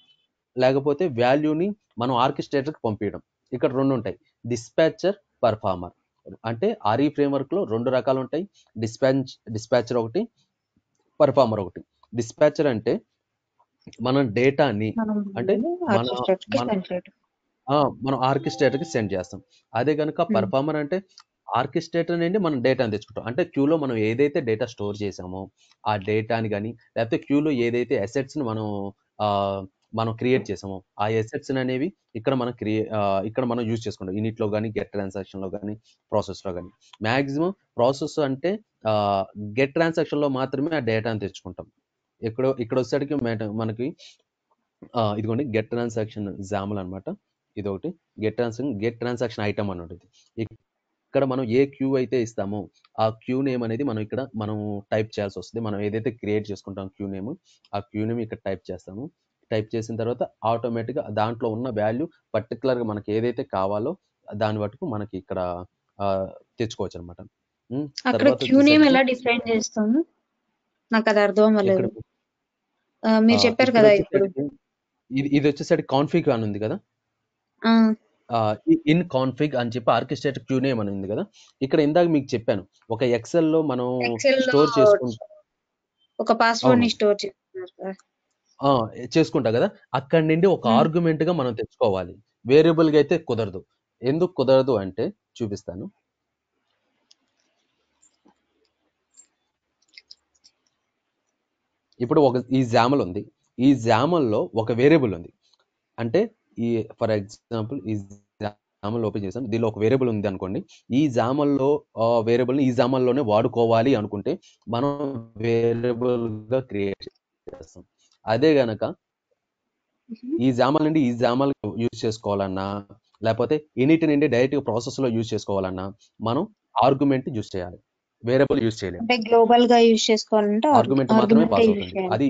లేకపోతే వాల్యూని మనం ఆర్కెస్ట్రేటర్కి పంపించడం. ఇక్కడ 2 ఉంటాయి, డిస్పాచర్, పర్ఫార్మర్. అంటే ఆర్ఈ ఫ్రేమ్వర్క్లో 2 రకాలు ఉంటాయి, డిస్పాచర్ ఒకటి, పర్ఫార్మర్ ఒకటి. డిస్పాచర్ అంటే మన డేటాని అంటే మనం ఆర్కెస్ట్రేటర్కి సెండ్ చేస్తాం. అదే కనుక పర్ఫార్మర్ అంటే ఆర్కెస్ట్రేటర్ నుండి మనం డేటాని తెచ్చుకుంటాం. అంటే క్యూలో మనం ఏదైతే డేటా స్టోర్ చేసామో ఆ డేటాని కానీ, లేకపోతే క్యూలో ఏదైతే అసెట్స్ని మనం క్రియేట్ చేసామో ఆ అసెట్స్ అనేవి ఇక్కడ మనం యూజ్ చేసుకుంటాం. యూనిట్లో కానీ, గెట్ ట్రాన్సాక్షన్లో కానీ, ప్రాసెస్లో కానీ. మ్యాక్సిమం ప్రాసెస్ అంటే గెట్ ట్రాన్సాక్షన్లో మాత్రమే ఆ డేటాని తెచ్చుకుంటాం. ఇక్కడ వచ్చేసరికి మనకి ఇదిగోండి గెట్ ట్రాన్సాక్షన్ జామల్ అనమాట. ఇది ఒకటి గెట్ ట్రాన్సాక్షన్ ఐటమ్ అని ఉంటుంది. ఇక్కడ మనం ఏ క్యూ అయితే ఇస్తామో ఆ క్యూ నేమ్ అనేది మనం టైప్ చేయాల్సి వస్తుంది. మనం ఏదైతే క్రియేట్ చేసుకుంటాం క్యూ నేమ్, ఆ క్యూ నేమ్ ఇక్కడ టైప్ చేస్తాము. టైప్ చేసిన తర్వాత ఆటోమేటిక్గా దాంట్లో ఉన్న వాల్యూ పర్టికులర్గా మనకి ఏదైతే కావాలో దాని మటుకు మనకి ఇక్కడ తెచ్చుకోవచ్చు అనమాట. నాకు అది అర్థం అవ్వలేదు. మీరు చెప్పారు కదా ఇప్పుడు ఇది వచ్చేసరికి కాన్ఫిగ్ అని ఉంది కదా, ఇన్ కాన్ఫిగ్ అని చెప్పి ఆర్కెస్ట్రేటర్ క్యూ నేమ్ అని ఉంది కదా. ఇక్కడ ఇందాక మీకు చెప్పాను, ఒక ఎక్సెల్ లో మనం స్టోర్ చేసుకుంటాం, ఒక పాస్వర్డ్ ని స్టోర్ చేసుకుంటాం కదా, అక్కడి నుండి ఒక ఆర్గ్యుమెంట్ గా మనం తెచ్చుకోవాలి. వేరియబుల్ గా అయితే కుదరదు. ఎందుకు కుదరదు అంటే చూపిస్తాను. ఇప్పుడు ఈ జామల్ ఉంది, ఈ జామల్లో ఒక వేరియబుల్ ఉంది. అంటే ఫర్ ఎగ్జాంపుల్ ఈ జామల్ ఓపెన్ చేసాం, దీనిలో ఒక వేరియబుల్ ఉంది అనుకోండి. ఈ జామల్లో వేరియబుల్ని ఈ జామల్లోనే వాడుకోవాలి అనుకుంటే మనం వేరియబుల్ గా క్రియేట్ చేస్తాం. అదే గనక ఈ జామల్ నుండి ఈ జామల్ యూజ్ చేసుకోవాలన్నా, లేకపోతే యూనిట్ నుండి డైరెక్ట్ ప్రాసెస్ లో యూజ్ చేసుకోవాలన్నా మనం ఆర్గ్యుమెంట్ యూజ్ చేయాలి. వేరియబుల్ యూజ్ చేయలేము. అంటే గ్లోబల్ గా యూజ్ చేసుకోవాలంటే ఆర్గ్యుమెంట్ మాత్రమే ఆర్గ్యుమెంట్ పాస్ యూజ్ అవుతుంది. చేయాలి. అది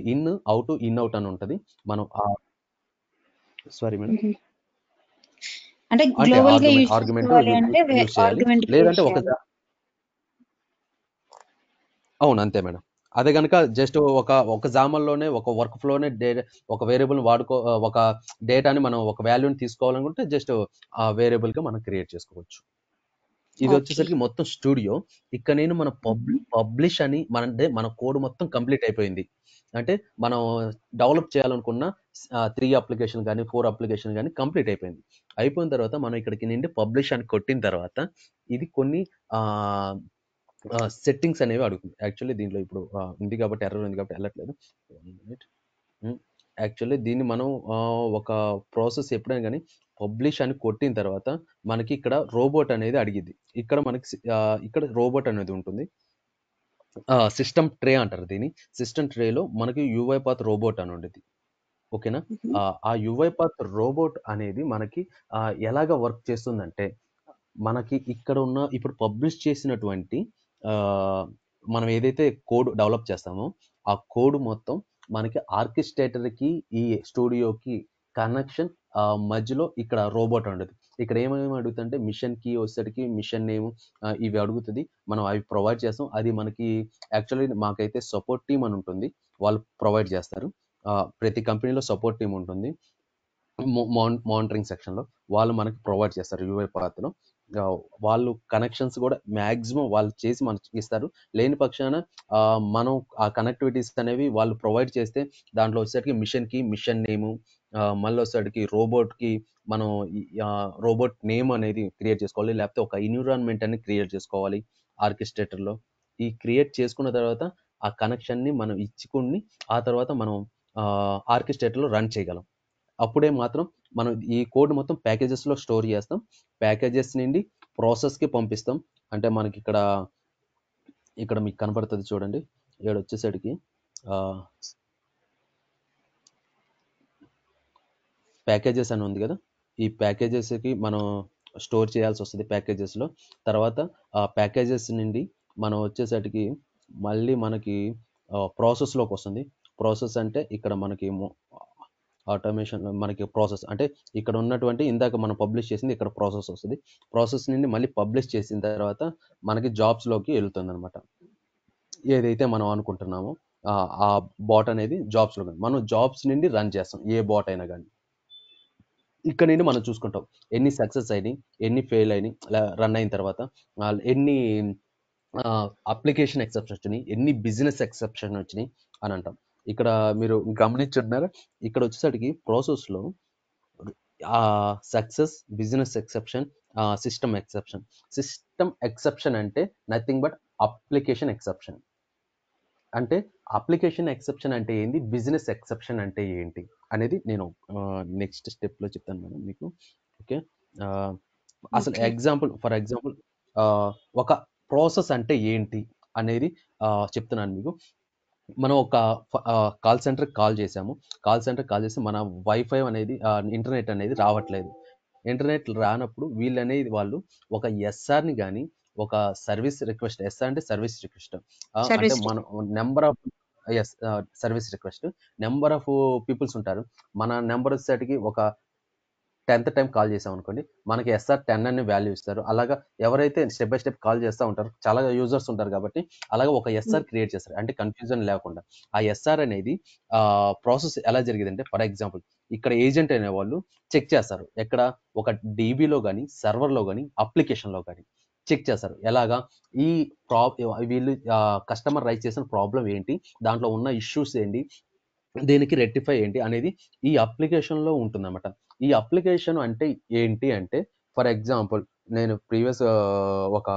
ఇన్ అవుట్ అని ఉంటది. మనం సారీ మేడం, అంటే అంటే గ్లోబల్ గా యూజ్ ఆర్గ్యుమెంట్ చేసుకోవాలి అంటే యూజ్ చేయాలి. ఆర్గ్యుమెంట్ యూజ్ లేదంటే చేయాలి. అవును అంతే మేడం. అదే గనుక జస్ట్ ఒక జామల్లోనే ఒక వర్క్ ఫ్లోనే ఒక వేరియబుల్ ఒక డేటాని మనం ఒక వాల్యూని తీసుకోవాలనుకుంటే జస్ట్ ఆ వేరియబుల్ గా మనం క్రియేట్ చేసుకోవచ్చు. ఇది ఓకే. వచ్చేసరికి మొత్తం స్టూడియో. ఇక్కడ నేను మన పబ్లిష్ అని మన కోడ్ మొత్తం కంప్లీట్ అయిపోయింది. అంటే మనం డెవలప్ చేయాలనుకున్న 3 అప్లికేషన్ కానీ 4 అప్లికేషన్ కానీ కంప్లీట్ అయిపోయింది. అయిపోయిన తర్వాత మనం ఇక్కడికి నుండి పబ్లిష్ అని కొట్టిన తర్వాత ఇది కొన్ని సెట్టింగ్స్ అనేవి అడుగుతుంది. యాక్చువల్లీ దీంట్లో ఇప్పుడు ఉంది కాబట్టి ఎర్రర్ ఉంది కాబట్టి వెళ్ళట్లేదు. యాక్చువల్లీ దీన్ని మనం ఒక ప్రాసెస్ ఎప్పుడైనా కానీ పబ్లిష్ అని కొట్టిన తర్వాత మనకి ఇక్కడ రోబోట్ అనేది అడిగింది. ఇక్కడ మనకి ఇక్కడ రోబోట్ అనేది ఉంటుంది. సిస్టమ్ ట్రే అంటారు దీన్ని. సిస్టమ్ ట్రేలో మనకి యూఐపాత్ రోబోట్ అని ఉండేది. ఓకేనా? ఆ యూఐపాత్ రోబోట్ అనేది మనకి ఎలాగ వర్క్ చేస్తుందంటే మనకి ఇక్కడ ఉన్న ఇప్పుడు పబ్లిష్ చేసినటువంటి మనం ఏదైతే కోడ్ డెవలప్ చేస్తామో ఆ కోడ్ మొత్తం మనకి ఆర్కెస్ట్రేటర్కి ఈ స్టూడియోకి కనెక్షన్ మధ్యలో ఇక్కడ రోబోట్ ఉండదు. ఇక్కడ ఏమేమి అడుగుతుంటే మిషన్ కి వచ్చేసరికి మిషన్ నేమ్ ఇవి అడుగుతుంది. మనం అవి ప్రొవైడ్ చేస్తాం. అది మనకి యాక్చువల్లీ మాకైతే సపోర్ట్ టీమ్ అని ఉంటుంది, వాళ్ళు ప్రొవైడ్ చేస్తారు. ప్రతి కంపెనీలో సపోర్ట్ టీమ్ ఉంటుంది. మానిటరింగ్ సెక్షన్లో వాళ్ళు మనకి ప్రొవైడ్ చేస్తారు. యూఐపాత్లో వాళ్ళు కనెక్షన్స్ కూడా మ్యాక్సిమం వాళ్ళు చేసి మనకి ఇస్తారు. లేని పక్షాన మనం ఆ కనెక్టివిటీస్ అనేవి వాళ్ళు ప్రొవైడ్ చేస్తే దాంట్లో వచ్చేసరికి మిషన్కి మిషన్ నేము, మళ్ళీ వచ్చేసరికి రోబోట్కి మనం రోబోట్ నేమ్ అనేది క్రియేట్ చేసుకోవాలి. లేకపోతే ఒక ఎన్విరాన్మెంట్ అనేది క్రియేట్ చేసుకోవాలి ఆర్కెస్ట్రేటర్లో. ఈ క్రియేట్ చేసుకున్న తర్వాత ఆ కనెక్షన్ని మనం ఇచ్చుకుని ఆ తర్వాత మనం ఆర్కెస్ట్రేటర్లో రన్ చేయగలం. అప్పుడే మాత్రం మనం ఈ కోడ్ మొత్తం ప్యాకేజెస్లో స్టోర్ చేస్తాం. ప్యాకేజెస్ నుండి ప్రాసెస్కి పంపిస్తాం. అంటే మనకి ఇక్కడ మీకు కనపడుతుంది చూడండి. ఇక్కడ వచ్చేసరికి ప్యాకేజెస్ అని ఉంది కదా, ఈ ప్యాకేజెస్కి మనం స్టోర్ చేయాల్సి వస్తుంది ప్యాకేజెస్లో. తర్వాత ఆ ప్యాకేజెస్ నుండి మనం వచ్చేసరికి మళ్ళీ మనకి ప్రాసెస్లోకి వస్తుంది. ప్రాసెస్ అంటే ఇక్కడ మనకి ఆటోమేషన్ మనకి ప్రాసెస్ అంటే ఇక్కడ ఉన్నటువంటి ఇందాక మనం పబ్లిష్ చేసింది ఇక్కడ ప్రాసెస్ వస్తుంది. ప్రాసెస్ నుండి మళ్ళీ పబ్లిష్ చేసిన తర్వాత మనకి జాబ్స్లోకి వెళ్తుంది అనమాట. ఏదైతే మనం అనుకుంటున్నామో ఆ బాట్ అనేది జాబ్స్లో మనం జాబ్స్ నుండి రన్ చేస్తాం. ఏ బాట్ అయినా కానీ ఇక్కడ నుండి మనం చూసుకుంటాం ఎన్ని సక్సెస్ అయినాయి, ఎన్ని ఫెయిల్ అయినాయి, రన్ అయిన తర్వాత ఎన్ని అప్లికేషన్ ఎక్సెప్షన్ వచ్చినాయి, ఎన్ని బిజినెస్ ఎక్సెప్షన్ వచ్చినాయి అని అంటాం. ఇక్కడ మీరు గమనించుంటున్నారా, ఇక్కడ వచ్చేసరికి ప్రాసెస్లో success, business exception, system exception. System exception అంటే నథింగ్ బట్ అప్లికేషన్ ఎక్సెప్షన్. అంటే అప్లికేషన్ ఎక్సెప్షన్ అంటే ఏంటి, బిజినెస్ ఎక్సెప్షన్ అంటే ఏంటి అనేది నేను నెక్స్ట్ స్టెప్లో చెప్తాను మేడం మీకు. ఓకే, అసలు ఫర్ ఎగ్జాంపుల్ ఒక ప్రాసెస్ అంటే ఏంటి అనేది చెప్తున్నాను మీకు. మనం ఒక కాల్ సెంటర్కి కాల్ చేసాము. కాల్ సెంటర్కి కాల్ చేసి మన వైఫై అనేది ఇంటర్నెట్ అనేది రావట్లేదు. ఇంటర్నెట్ రానప్పుడు వాళ్ళు ఒక ఎస్ఆర్ని కానీ ఒక సర్వీస్ రిక్వెస్ట్, ఎస్ఆర్ అంటే సర్వీస్ రిక్వెస్ట్ అంటే మన number of service request, number of peoples ఉంటారు. మన నెంబర్ వచ్చేసరికి ఒక 10th టైం కాల్ చేసాం అనుకోండి, మనకి ఎస్ఆర్ 10 అని వాల్యూ ఇస్తారు. అలాగా ఎవరైతే స్టెప్ బై స్టెప్ కాల్ చేస్తూ ఉంటారు, చాలా యూజర్స్ ఉంటారు కాబట్టి అలాగా ఒక ఎస్ఆర్ క్రియేట్ చేస్తారు. అంటే కన్ఫ్యూజన్ లేకుండా ఆ ఎస్ఆర్ అనేది ప్రాసెస్ ఎలా జరిగిందంటే, ఫర్ ఎగ్జాంపుల్ ఇక్కడ ఏజెంట్ అనే వాళ్ళు చెక్ చేస్తారు. ఎక్కడ ఒక డీబీలో కానీ సర్వర్లో కానీ అప్లికేషన్లో కానీ చెక్ చేస్తారు. ఎలాగా ఈ వీళ్ళు కస్టమర్ రైజ్ చేసిన ప్రాబ్లం ఏంటి, దాంట్లో ఉన్న ఇష్యూస్ ఏంటి, దీనికి రెక్టిఫై ఏంటి అనేది ఈ అప్లికేషన్లో ఉంటుందన్నమాట. ఈ అప్లికేషన్ అంటే ఏంటి అంటే, ఫర్ ఎగ్జాంపుల్ నేను ప్రీవియస్ ఒక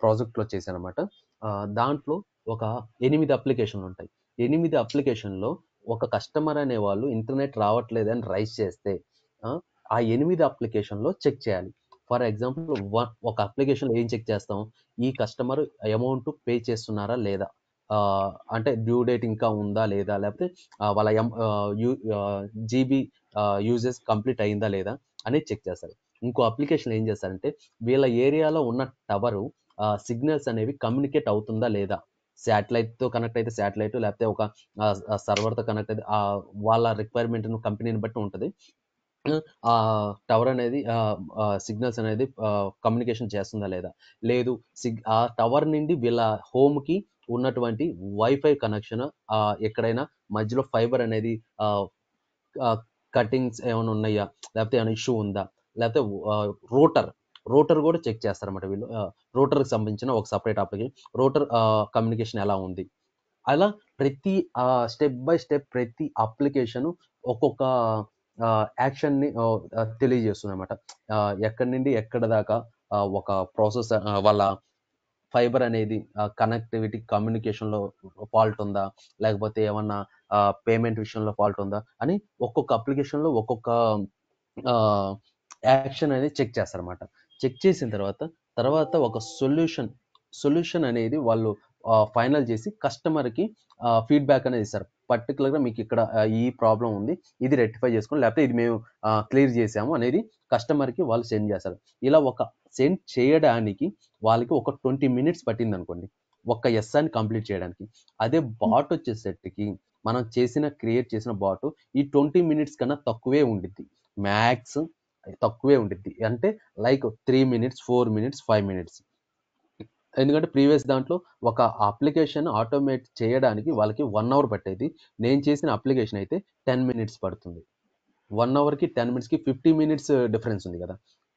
ప్రాజెక్ట్లో చేశాను అనమాట. దాంట్లో ఒక 8 అప్లికేషన్లు ఉంటాయి. 8 అప్లికేషన్లో ఒక కస్టమర్ అనే వాళ్ళు ఇంటర్నెట్ రావట్లేదని రైజ్ చేస్తే ఆ 8 అప్లికేషన్లో చెక్ చేయాలి. ఫర్ ఎగ్జాంపుల్ ఒక అప్లికేషన్లో ఏం చెక్ చేస్తాం, ఈ కస్టమర్ అమౌంట్ పే చేస్తున్నారా లేదా, అంటే డ్యూ డేట్ ఇంకా ఉందా లేదా, లేకపోతే వాళ్ళ జీబీ యూజెస్ కంప్లీట్ అయిందా లేదా అనేది చెక్ చేస్తారు. ఇంకో అప్లికేషన్ ఏం చేస్తారంటే, వీళ్ళ ఏరియాలో ఉన్న టవరు సిగ్నల్స్ అనేవి కమ్యూనికేట్ అవుతుందా లేదా, శాటిలైట్తో కనెక్ట్ అయితే శాటిలైట్, లేకపోతే ఒక సర్వర్తో కనెక్ట్ అయితే వాళ్ళ రిక్వైర్మెంట్ కంపెనీని బట్టి ఉంటుంది. ఆ టవర్ అనేది సిగ్నల్స్ అనేది కమ్యూనికేషన్ చేస్తుందా లేదా, లేదు ఆ టవర్ నుండి వీళ్ళ హోమ్కి ఉన్నటువంటి వైఫై కనెక్షన్ ఎక్కడైనా మధ్యలో ఫైబర్ అనేది కటింగ్స్ ఏమైనా ఉన్నాయా, లేకపోతే ఏమైనా ఇష్యూ ఉందా, లేకపోతే రోటర్ కూడా చెక్ చేస్తారన్నమాట వీళ్ళు. రోటర్కి సంబంధించిన ఒక సపరేట్ అప్లికేషన్, రోటర్ కమ్యూనికేషన్ ఎలా ఉంది, అలా ప్రతి స్టెప్ బై స్టెప్ ప్రతి అప్లికేషన్ ఒక్కొక్క యాక్షన్ని తెలియజేస్తుంది అనమాట. ఎక్కడి నుండి ఎక్కడ దాకా ఒక ప్రాసెస్ వాళ్ళ ఫైబర్ అనేది కనెక్టివిటీ కమ్యూనికేషన్లో ఫాల్ట్ ఉందా, లేకపోతే ఏమన్నా పేమెంట్ విషయంలో ఫాల్ట్ ఉందా అని ఒక్కొక్క అప్లికేషన్లో ఒక్కొక్క యాక్షన్ అనేది చెక్ చేస్తారన్నమాట. చెక్ చేసిన తర్వాత ఒక సొల్యూషన్ అనేది వాళ్ళు ఫైనల్ చేసి కస్టమర్కి ఫీడ్బ్యాక్ అనేది ఇస్తారు. పర్టికులర్గా మీకు ఇక్కడ ఈ ప్రాబ్లం ఉంది, ఇది రెక్టిఫై చేసుకోండి, లేకపోతే ఇది మేము క్లియర్ చేసాము అనేది కస్టమర్కి వాళ్ళు సెండ్ చేస్తారు. ఇలా ఒక సెండ్ చేయడానికి వాళ్ళకి ఒక 20 minutes పట్టింది అనుకోండి ఒక్క ఎస్ఆర్ని కంప్లీట్ చేయడానికి. అదే బాట్ వచ్చేసరికి మనం క్రియేట్ చేసిన బాట్ ఈ 20 minutes కన్నా తక్కువే ఉండిద్ది, మ్యాక్స్ తక్కువే ఉండిద్ది. అంటే లైక్ 3 minutes, 4 minutes, 5 minutes. ఎందుకంటే ప్రీవియస్ దాంట్లో ఒక అప్లికేషన్ ఆటోమేట్ చేయడానికి వాళ్ళకి 1 hour పట్టేది, నేను చేసిన అప్లికేషన్ అయితే 10 minutes పడుతుంది. 1 hourకి 10 minutesకి 50 minutes డిఫరెన్స్ ఉంది కదా,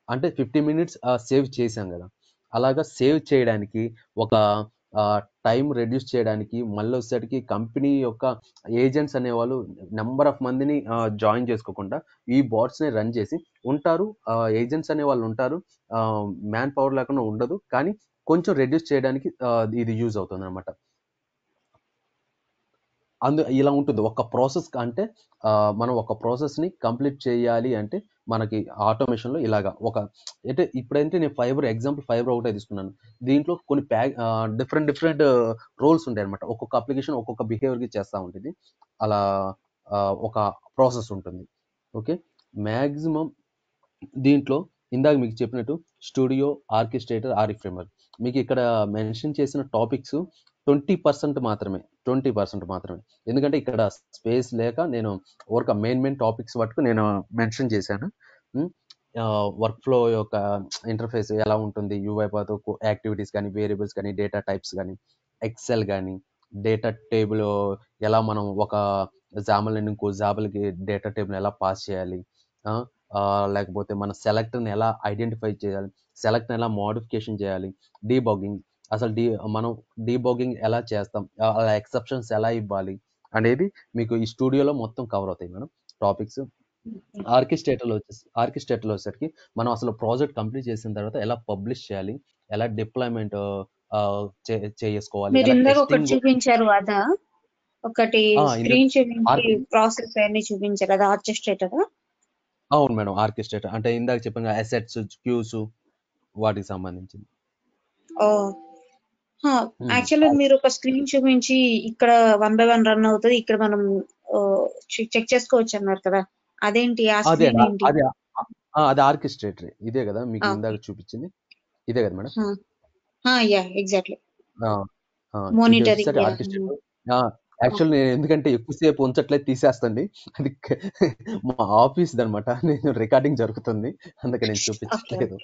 అంటే 50 minutes సేవ్ చేశాం కదా. అలాగా సేవ్ చేయడానికి ఒక టైం రెడ్యూస్ చేయడానికి మళ్ళీ వచ్చేసరికి కంపెనీ యొక్క ఏజెంట్స్ అనేవాళ్ళు నెంబర్ ఆఫ్ మందిని జాయిన్ చేసుకోకుండా ఈ బాట్స్ని రన్ చేసి ఉంటారు. ఏజెంట్స్ అనే వాళ్ళు ఉంటారు, మ్యాన్ పవర్ లేకుండా ఉండదు, కానీ కొంచెం రెడ్యూస్ చేయడానికి ఇది యూజ్ అవుతుంది అనమాట. ఇలా ఉంటుంది ఒక ప్రాసెస్. అంటే మనం ఒక ప్రాసెస్ని కంప్లీట్ చేయాలి అంటే మనకి ఆటోమేషన్లో ఇలాగా అంటే ఇప్పుడైతే నేను ఎగ్జాంపుల్ ఫైబర్ ఒకటే తీసుకున్నాను. దీంట్లో కొన్ని డిఫరెంట్ రోల్స్ ఉంటాయి అనమాట. ఒక్కొక్క అప్లికేషన్ ఒక్కొక్క బిహేవియర్కి చేస్తూ ఉంటుంది. అలా ఒక ప్రాసెస్ ఉంటుంది. ఓకే, మ్యాక్సిమం దీంట్లో ఇందాక మీకు చెప్పినట్టు స్టూడియో, ఆర్కెస్ట్రేటర్, ఆర్ఈ ఫ్రేమ్వర్క్, మీకు ఇక్కడ మెన్షన్ చేసిన టాపిక్స్ 20% మాత్రమే. ఎందుకంటే ఇక్కడ స్పేస్ లేక నేను ఒక మెయిన్ టాపిక్స్ మటుకు నేను మెన్షన్ చేశాను. వర్క్ ఫ్లో యొక్క ఇంటర్ఫేస్ ఎలా ఉంటుంది, యూఐ పాత్ యాక్టివిటీస్ కానీ, వేరియబుల్స్ కానీ, డేటా టైప్స్ కానీ, ఎక్సెల్ కానీ, డేటా టేబుల్ ఎలా మనం ఒక జామల్ నుండి ఇంకో జాబులకి డేటా టేబుల్ ఎలా పాస్ చేయాలి, లేకపోతే మన సెలెక్ట్ని ఎలా ఐడెంటిఫై చేయాలి, సెలెక్ట్ని ఎలా మోడిఫికేషన్ చేయాలి, డీబగ్గింగ్, అసలు మనం డీబగ్గింగ్ ఎలా చేస్తాం, అలా ఎక్సెప్షన్స్ ఎలా ఇవ్వాలి అనేది మీకు ఈ స్టూడియోలో మొత్తం కవర్ అవుతాయి మేడం టాపిక్స్. ఆర్కెస్ట్రేటర్లో వచ్చేసరికి మనం అసలు ప్రాజెక్ట్ కంప్లీట్ చేసిన తర్వాత ఎలా పబ్లిష్ చేయాలి, ఎలా డిప్లాయ్మెంట్ చేసుకోవాలి, మీరు ఎలా ఇందాక ఒకటి టెస్టింగ్. చూపించారు అదా, ఒకటి స్క్రీన్ చూపించి ప్రాసెస్ అన్ని చూపించారు, అది ఆర్కెస్ట్రేటర్. అవును మేడం, ఆర్కెస్ట్రేటర్ అంటే ఇందాక చెప్పాను అసెట్స్, క్యూస్, వాటికి సంబంధించింది. యాక్చువల్లీ మీరు ఒక స్క్రీన్ చూపించి ఇక్కడ 1 by 1 రన్ అవుతుంది, ఇక్కడ మనం చెక్ చేసుకోవచ్చు అన్నారు కదా, అదేంటి ఆ స్క్రీన్ ఏంటి? అది ఆర్కెస్ట్రేటర్ ఇదే కదా మీకు ఇందాక చూపించింది, ఇదే కదా మేడం. యా ఎగ్జాక్ట్లీ, ఇది వచ్చేసరికి ఆర్కెస్ట్రేటర్. యాక్చువల్ నేను ఎందుకంటే ఎక్కువసేపు ఉంచట్లేదు, తీసేస్తుంది, అది మా ఆఫీస్ అనమాట, నేను రికార్డింగ్ జరుగుతుంది అందుకే నేను చూపించట్లేదు.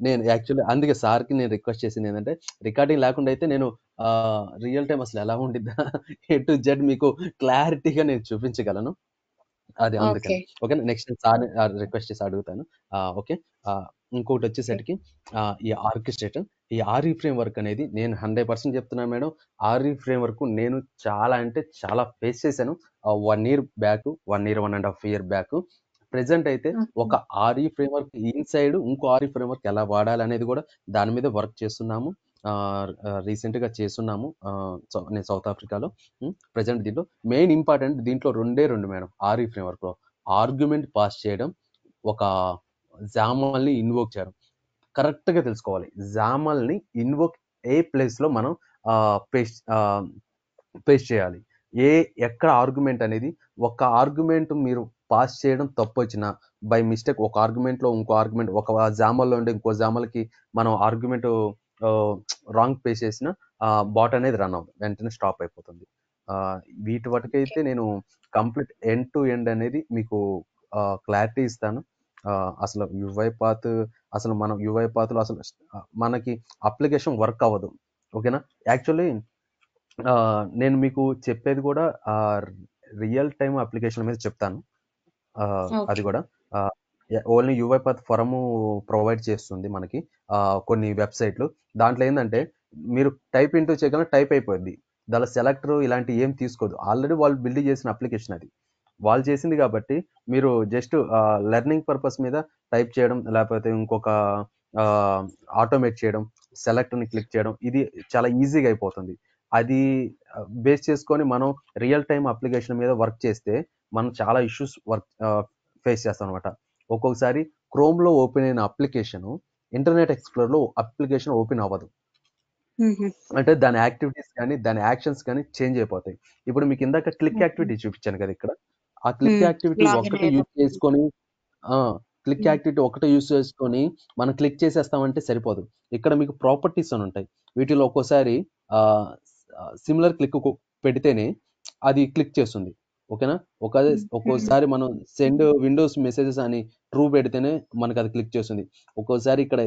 నేను యాక్చువల్లీ అందుకే సార్కి నేను రిక్వెస్ట్ చేసింది ఏంటంటే రికార్డింగ్ లేకుండా అయితే నేను రియల్ టైం అసలు ఎలా ఉండిద్దా ఏ టు జెడ్ మీకు క్లారిటీగా నేను చూపించగలను. అది అందుకని. ఓకే, నెక్స్ట్ సార్ రిక్వెస్ట్ చేసి అడుగుతాను. ఓకే, ఇంకొకటి వచ్చేసరికి ఈ ఆర్కెస్ట్రేటర్, ఈ ఆర్ఈ ఫ్రేమ్ వర్క్ అనేది నేను 100% చెప్తున్నాను మేడం. ఆర్ఈ ఫ్రేమ్ వర్క్ నేను చాలా అంటే చాలా ఫేస్ చేశాను 1 year back, 1.5 year back. Present అయితే ఒక ఆర్ఈ ఫ్రేమ్ వర్క్ ఇన్సైడ్ ఇంకో ఆర్ఈ ఫ్రేమ్ వర్క్ ఎలా వాడాలి అనేది కూడా దాని మీద వర్క్ చేస్తున్నాము. రీసెంట్గా చేస్తున్నాము నేను సౌత్ ఆఫ్రికాలో. ప్రెసెంట్ దీంట్లో మెయిన్ ఇంపార్టెంట్ దీంట్లో రెండు మేడం. ఆర్ఈ ఫ్రేమ్ వర్క్లో ఆర్గ్యుమెంట్ పాస్ చేయడం, ఒక జామల్ని ఇన్వోక్ చేయడం. కరెక్ట్గా తెలుసుకోవాలి జామల్ని ఇన్వోక్ ఏ ప్లేస్లో మనం పేస్ట్ చేయాలి. ఎక్కడ ఆర్గ్యుమెంట్ అనేది ఒక ఆర్గ్యుమెంట్ మీరు పాస్ చేయడం తప్పు వచ్చినా బై మిస్టేక్ ఒక ఆర్గ్యుమెంట్లో ఇంకో ఆర్గ్యుమెంట్ ఒక జామల్లో ఉండే ఇంకో జామల్కి మనం ఆర్గ్యుమెంట్ రాంగ్ పే చేసిన బాట్ అనేది రన్ అవుతుంది, వెంటనే స్టాప్ అయిపోతుంది. వీటి వరకైతే నేను కంప్లీట్ ఎండ్ టు ఎండ్ అనేది మీకు క్లారిటీ ఇస్తాను. అసలు యువైపాత్ అసలు మనం యువైపాత్లో అసలు మనకి అప్లికేషన్ వర్క్ అవ్వదు. ఓకేనా? యాక్చువల్లీ నేను మీకు చెప్పేది కూడా రియల్ టైమ్ అప్లికేషన్ మీద చెప్తాను. అది కూడా ఓన్లీ యువైపాత్ ఫరము ప్రొవైడ్ చేస్తుంది మనకి కొన్ని వెబ్సైట్లు. దాంట్లో ఏంటంటే మీరు టైప్ ఇంటూ చేయగలరు, టైప్ అయిపోద్ది. దాని సెలెక్టర్ ఇలాంటి ఏం తీసుకోదు. ఆల్రెడీ వాళ్ళు బిల్డ్ చేసిన అప్లికేషన్ అది, వాళ్ళు చేసింది కాబట్టి మీరు జస్ట్ లెర్నింగ్ పర్పస్ మీద టైప్ చేయడం, లేకపోతే ఇంకొక ఆటోమేట్ చేయడం, సెలెక్ట్ని క్లిక్ చేయడం, ఇది చాలా ఈజీగా అయిపోతుంది. అది బేస్ చేసుకొని మనం రియల్ టైమ్ అప్లికేషన్ మీద వర్క్ చేస్తే మనం చాలా ఇష్యూస్ ఫేస్ చేస్తాం అనమాట. ఒక్కొక్కసారి క్రోమ్లో ఓపెన్ అయిన అప్లికేషన్ ఇంటర్నెట్ ఎక్స్ప్లోరర్లో అప్లికేషన్ ఓపెన్ అవ్వదు. అంటే దాని యాక్టివిటీస్ కానీ దాని యాక్షన్స్ కానీ చేంజ్ అయిపోతాయి. ఇప్పుడు మీకు ఇందాక క్లిక్ యాక్టివిటీ చూపించాను కదా, ఇక్కడ ఆ క్లిక్ యాక్టివిటీ ఒకటే యూజ్ చేసుకొని మనం క్లిక్ చేసేస్తామంటే సరిపోదు. ఇక్కడ మీకు ప్రాపర్టీస్ అని ఉంటాయి. వీటిలో ఒక్కోసారి సిమిలర్ క్లిక్ పెడితేనే అది క్లిక్ చేస్తుంది. ఓకేనా? ఒక్కోసారి మనం సెండ్ విండోస్ మెసేజెస్ అని ట్రూ పెడితేనే మనకు అది క్లిక్ చేస్తుంది. ఒక్కోసారి ఇక్కడ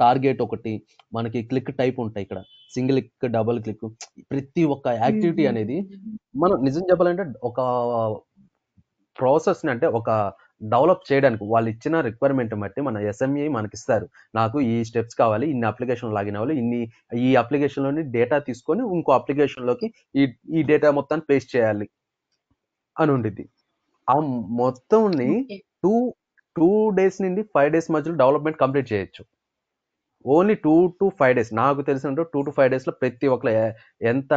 టార్గెట్ ఒకటి, మనకి క్లిక్ టైప్ ఉంటాయి. ఇక్కడ సింగిల్ క్లిక్, డబుల్ క్లిక్, ప్రతి ఒక్క యాక్టివిటీ అనేది మనం నిజం చెప్పాలంటే ఒక ప్రాసెస్ని అంటే ఒక డెవలప్ చేయడానికి వాళ్ళు ఇచ్చిన రిక్వైర్మెంట్ బట్టి మన ఎస్ఎంఈ మనకి ఇస్తారు. నాకు ఈ స్టెప్స్ కావాలి, ఇన్ని అప్లికేషన్ లాగిన్ అవ్వాలి, ఈ అప్లికేషన్లోని డేటా తీసుకొని ఇంకో అప్లికేషన్లోకి ఈ డేటా మొత్తాన్ని పేస్ట్ చేయాలి అని ఉండిద్ది. ఆ మొత్తంని 2 days నుండి 5 days మధ్యలో డెవలప్మెంట్ కంప్లీట్ చేయొచ్చు. Only 2 to 5 days. నాకు తెలిసినట్టు 2 to 5 daysలో ప్రతి ఒక్కరు ఎంత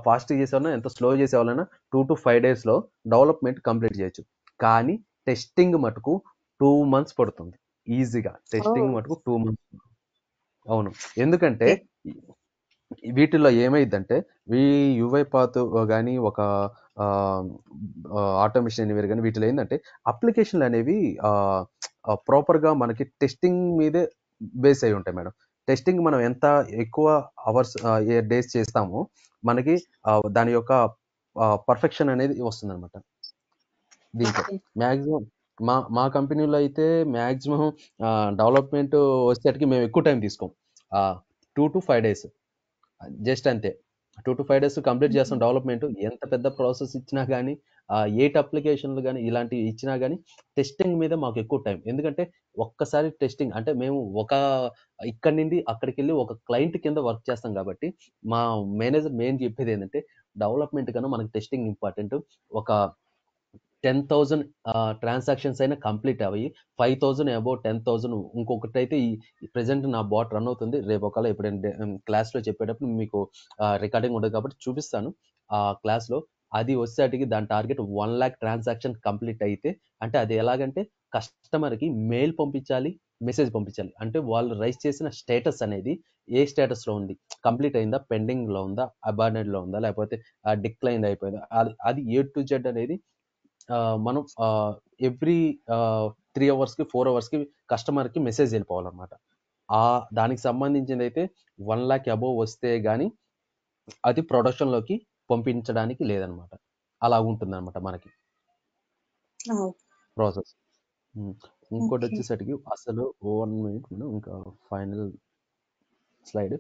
ఫాస్ట్గా చేసేవాళ్ళైనా ఎంత స్లో చేసేవాళ్ళైనా 2 to 5 daysలో డెవలప్మెంట్ కంప్లీట్ చేయొచ్చు. కానీ టెస్టింగ్ మటుకు 2 months పడుతుంది ఈజీగా. టెస్టింగ్ మటుకు 2 months. అవును, ఎందుకంటే వీటిల్లో ఏమైందంటే యువైపాత్ కానీ ఒక ఆటోమేషన్ ఎనివేర్ కానీ వీటిలో ఏంటంటే అప్లికేషన్లు అనేవి ప్రాపర్గా మనకి టెస్టింగ్ మీదే బేస్ అయి ఉంటాయి మేడం. టెస్టింగ్ మనం ఎంత ఎక్కువ అవర్స్ డేస్ చేస్తామో మనకి దాని యొక్క పర్ఫెక్షన్ అనేది వస్తుంది అనమాట. దీంట్లో మ్యాక్సిమం మా కంపెనీలో అయితే మ్యాక్సిమం డెవలప్మెంట్ వచ్చేటికి మేము ఎక్కువ టైం తీసుకోం. 2 to 5 days జస్ట్ అంతే. 2 to 5 days కంప్లీట్ చేస్తాం డెవలప్మెంట్. ఎంత పెద్ద ప్రాసెస్ ఇచ్చినా కానీ 8 అప్లికేషన్లు కానీ ఇలాంటివి ఇచ్చినా కానీ టెస్టింగ్ మీద మాకు ఎక్కువ టైం. ఎందుకంటే ఒక్కసారి టెస్టింగ్ అంటే మేము ఇక్కడి నుండి అక్కడికి వెళ్ళి ఒక క్లయింట్ కింద వర్క్ చేస్తాం కాబట్టి మా మేనేజర్ మెయిన్ చెప్పేది ఏంటంటే డెవలప్మెంట్ కన్నా మనకి టెస్టింగ్ ఇంపార్టెంట్. ఒక 10,000 ట్రాన్సాక్షన్స్ అయినా కంప్లీట్ అయ్యి 5,000 అబౌవ్ 10,000. ఇంకొకటి అయితే ఈ ప్రెసెంట్ నా బాట్ రన్ అవుతుంది. రేపు ఒకవేళ ఎప్పుడైనా క్లాస్లో చెప్పేటప్పుడు మీకు రికార్డింగ్ ఉంటుంది కాబట్టి చూపిస్తాను ఆ క్లాస్లో. అది వచ్చేటికి దాని టార్గెట్ 1 lakh ట్రాన్సాక్షన్ కంప్లీట్ అయితే, అంటే అది ఎలాగంటే కస్టమర్కి మెయిల్ పంపించాలి, మెసేజ్ పంపించాలి. అంటే వాళ్ళు రైజ్ చేసిన స్టేటస్ అనేది ఏ స్టేటస్లో ఉంది, కంప్లీట్ అయిందా, పెండింగ్లో ఉందా, అబార్డెడ్లో ఉందా, లేకపోతే డిక్లైన్ అయిపోయిందా, అది A to Z అనేది మనం ఎవ్రీ 3 hours-కి 4 hours-కి కస్టమర్కి మెసేజ్ వెళ్ళిపోవాలన్నమాట. దానికి సంబంధించింది అయితే 1 lakh అబోవ్ వస్తే కానీ అది ప్రొడక్షన్లోకి పంపించడానికి లేదనమాట. అలా ఉంటుందన్నమాట మనకి ప్రాసెస్. ఇంకోటి వచ్చేసరికి అసలు 1 minute ఇంకా ఫైనల్ స్లైడ్.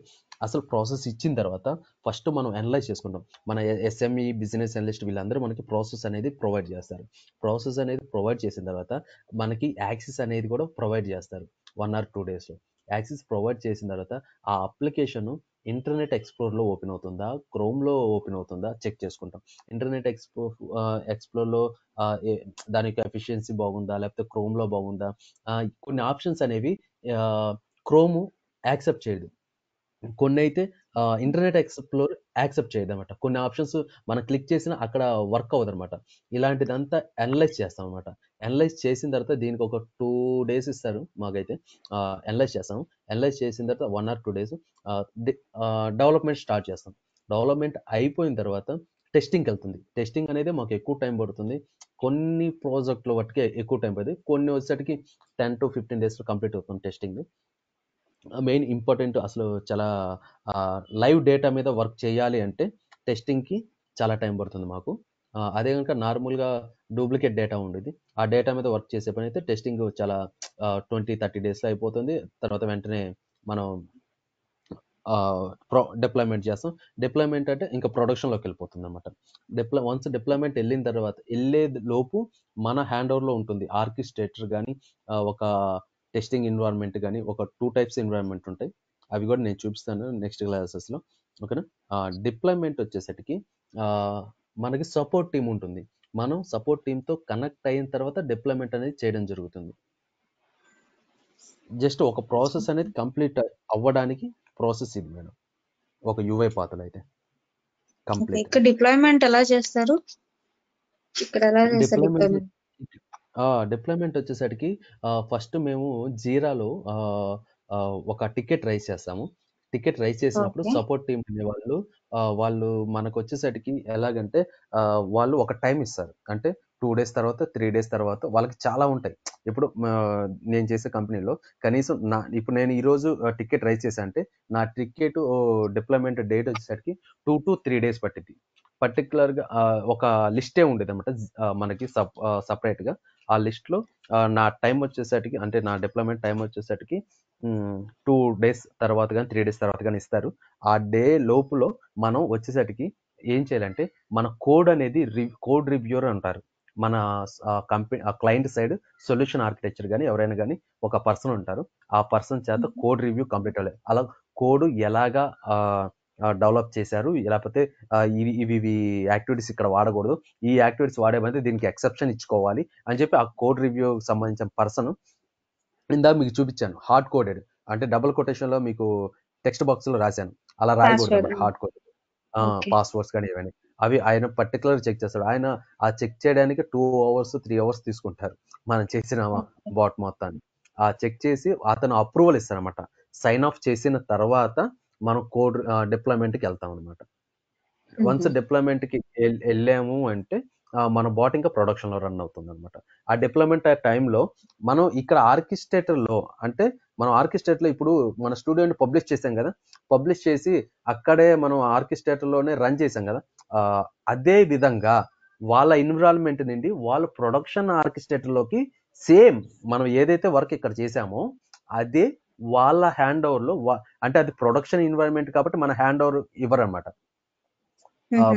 అసలు ప్రాసెస్ ఇచ్చిన తర్వాత ఫస్ట్ మనం అనలైజ్ చేసుకుంటాం. మన ఎస్ఎంఈ, బిజినెస్ అనలిస్ట్ వీళ్ళందరూ మనకి ప్రాసెస్ అనేది ప్రొవైడ్ చేస్తారు. ప్రాసెస్ అనేది ప్రొవైడ్ చేసిన తర్వాత మనకి యాక్సెస్ అనేది కూడా ప్రొవైడ్ చేస్తారు 1 or 2 daysలో. యాక్సెస్ ప్రొవైడ్ చేసిన తర్వాత ఆ అప్లికేషన్ ఇంటర్నెట్ ఎక్స్ప్లోర్లో ఓపెన్ అవుతుందా, క్రోమ్లో ఓపెన్ అవుతుందా చెక్ చేసుకుంటాం. ఇంటర్నెట్ ఎక్స్ప్లోర్లో దాని యొక్క ఎఫిషియన్సీ బాగుందా, లేకపోతే క్రోమ్లో బాగుందా. కొన్ని ఆప్షన్స్ అనేవి క్రోము యాక్సెప్ట్ చేయదు, కొన్ని అయితే ఇంటర్నెట్ ఎక్స్ప్లోర్ యాక్సెప్ట్ చేయదు అనమాట. కొన్ని ఆప్షన్స్ మనం క్లిక్ చేసినా అక్కడ వర్క్ అవ్వదు అనమాట. ఇలాంటిదంతా అనలైజ్ చేస్తాం అనమాట. అనలైజ్ చేసిన తర్వాత దీనికి ఒక 2 డేస్ ఇస్తారు మాకైతే. అనలైజ్ చేస్తాము. అనలైజ్ చేసిన తర్వాత 1 ఆర్ 2 డేస్ డెవలప్మెంట్ స్టార్ట్ చేస్తాం. డెవలప్మెంట్ అయిపోయిన తర్వాత టెస్టింగ్‌కెళ్తుంది. టెస్టింగ్ అనేది మాకు ఎక్కువ టైం పడుతుంది. కొన్ని ప్రాజెక్ట్‌ల మట్టుకే ఎక్కువ టైం పడుతుంది. కొన్ని వచ్చేసరికి 10-15 డేస్‌లో కంప్లీట్ అవుతుంది టెస్టింగ్. మెయిన్ ఇంపార్టెంట్ అసలు చాలా లైవ్ డేటా మీద వర్క్ చేయాలి అంటే టెస్టింగ్‌కి చాలా టైం పడుతుంది మాకు. అదే గనుక నార్మల్‌గా డూప్లికేట్ డేటా ఉండేది. ఆ డేటా మీద వర్క్ చేసే పనైతే టెస్టింగ్ చాలా 20-30 డేస్‌లో అయిపోతుంది. తర్వాత వెంటనే మనం డిప్లాయ్‌మెంట్ చేస్తాం. డిప్లాయ్‌మెంట్ అంటే ఇంకా ప్రొడక్షన్‌లోకి వెళ్ళిపోతుందన్నమాట. వన్స్ డిప్లాయ్‌మెంట్ వెళ్ళిన తర్వాత లోపు మన హ్యాండ్ ఓవర్‌లో ఉంటుంది. ఆర్కెస్ట్రేటర్ గానీ, ఒక టెస్టింగ్ ఎన్విరాన్మెంట్ గానీ, ఒక 2 టైప్స్ ఎన్విరాన్మెంట్ ఉంటాయి. అవి కూడా నేను చూపిస్తాను నెక్స్ట్ క్లాసెస్‌లో. ఓకేనా? డిప్లాయ్‌మెంట్ వచ్చేసరికి మనకి సపోర్ట్ టీమ్ ఉంటుంది. మనం సపోర్ట్ టీమ్‌తో కనెక్ట్ అయిన తర్వాత డిప్లాయ్‌మెంట్ అనేది చేయడం జరుగుతుంది. జస్ట్ ఒక ప్రాసెస్ అనేది కంప్లీట్ అవ్వడానికి ప్రాసెస్ ఇది మేడం. ఒక యూఐ పాత్రలో అయితే కంప్లీట్ ఇక్కడ డిప్లాయ్మెంట్ ఎలా చేస్తారు? ఇక్కడ ఎలా చేస్తారు డిప్లాయ్మెంట్ డిప్లాయ్మెంట్? డిప్లాయ్మెంట్ వచ్చేసరికి ఫస్ట్ మేము జీరాలో ఒక టికెట్ రైజ్ చేస్తాము. టికెట్ రైజ్ చేసినప్పుడు ఓకే. సపోర్ట్ టీమ్ అనేవాళ్ళు వాళ్ళు మనకు వచ్చేసరికి ఎలాగంటే వాళ్ళు ఒక టైం ఇస్తారు. అంటే 2 డేస్ తర్వాత 3 డేస్ తర్వాత వాళ్ళకి చాలా ఉంటాయి. ఇప్పుడు నేను చేసే కంపెనీలో కనీసం ఇప్పుడు నేను ఈరోజు టికెట్ రైజ్ చేశా అంటే నా టికెట్ డిప్లాయ్మెంట్ డేట్ వచ్చేసరికి 2-3 డేస్ పట్టింది. పర్టికులర్‌గా ఒక లిస్టే ఉండేదన్నమాట. మనకి సెపరేట్‌గా. ఆ లిస్ట్‌లో నా టైం వచ్చేసరికి అంటే నా డిప్లాయ్మెంట్ టైం వచ్చేసరికి 2 డేస్ తర్వాత గానీ, 3 డేస్ తర్వాత గానీ ఇస్తారు. ఆ డే లోపులో మనం వచ్చేసరికి ఏం చేయాలంటే మన కోడ్ అనేది కోడ్ రివ్యూయర్ అంటారు. మన క్లయింట్ సైడ్ సొల్యూషన్ ఆర్కిటెక్చర్ గానీ, ఎవరైనా గానీ ఒక పర్సన్ ఉంటారు. ఆ పర్సన్ చేత కోడ్ రివ్యూ కంప్లీట్ అవ్వాలి. అలా కోడ్ ఎలాగా డెవలప్ చేశారు, లేకపోతే ఇవి యాక్టివిటీస్ ఇక్కడ వాడకూడదు, ఈ యాక్టివిటీస్ వాడేమంటే దీనికి ఎక్సెప్షన్ ఇచ్చుకోవాలి అని చెప్పి ఆ కోడ్ రివ్యూకి సంబంధించిన పర్సన్ ఇందాక మీకు చూపించాను హార్డ్ కోడెడ్ అంటే డబుల్ కొటేషన్లో మీకు టెక్స్ట్ బాక్స్లో రాశాను. అలా రాయకూడదు పాస్వర్డ్. అనమాట హార్డ్ కోడ్. ఓకే. పాస్వర్డ్స్ కానీ ఏమైనా అవి ఆయన పర్టికులర్ చెక్ చేస్తాడు. ఆయన ఆ చెక్ చేయడానికి 2 అవర్స్ 3 అవర్స్ తీసుకుంటారు మనం చేసిన బాట్ మొత్తాన్ని. ఆ చెక్ చేసి అతను అప్రూవల్ ఇస్తారనమాట. సైన్ ఆఫ్ చేసిన తర్వాత మనం కోడ్ డిప్లాయ్మెంట్కి వెళ్తాం అనమాట. వన్స్ డిప్లాయ్మెంట్కి వెళ్ళాము అంటే మన బాట్ ఇంకా ప్రొడక్షన్లో రన్ అవుతుంది అనమాట. ఆ డిప్లాయ్మెంట్ టైంలో మనం ఇక్కడ ఆర్కెస్ట్రేటర్లో అంటే మనం ఆర్కెస్ట్రేటర్లో ఇప్పుడు మన స్టూడియోని పబ్లిష్ చేసాం కదా, పబ్లిష్ చేసి అక్కడే మనం ఆర్కెస్ట్రేటర్లోనే రన్ చేసాం కదా, అదే విధంగా వాళ్ళ ఎన్విరాన్మెంట్ నుండి వాళ్ళ ప్రొడక్షన్ ఆర్కెస్ట్రేటర్లోకి సేమ్ మనం ఏదైతే వర్క్ ఇక్కడ చేసామో అదే వాళ్ళ హ్యాండ్ ఓవర్లో అంటే అది ప్రొడక్షన్ ఎన్విరాన్మెంట్ కాబట్టి మన హ్యాండ్ ఓవర్ ఇవ్వరు అనమాట.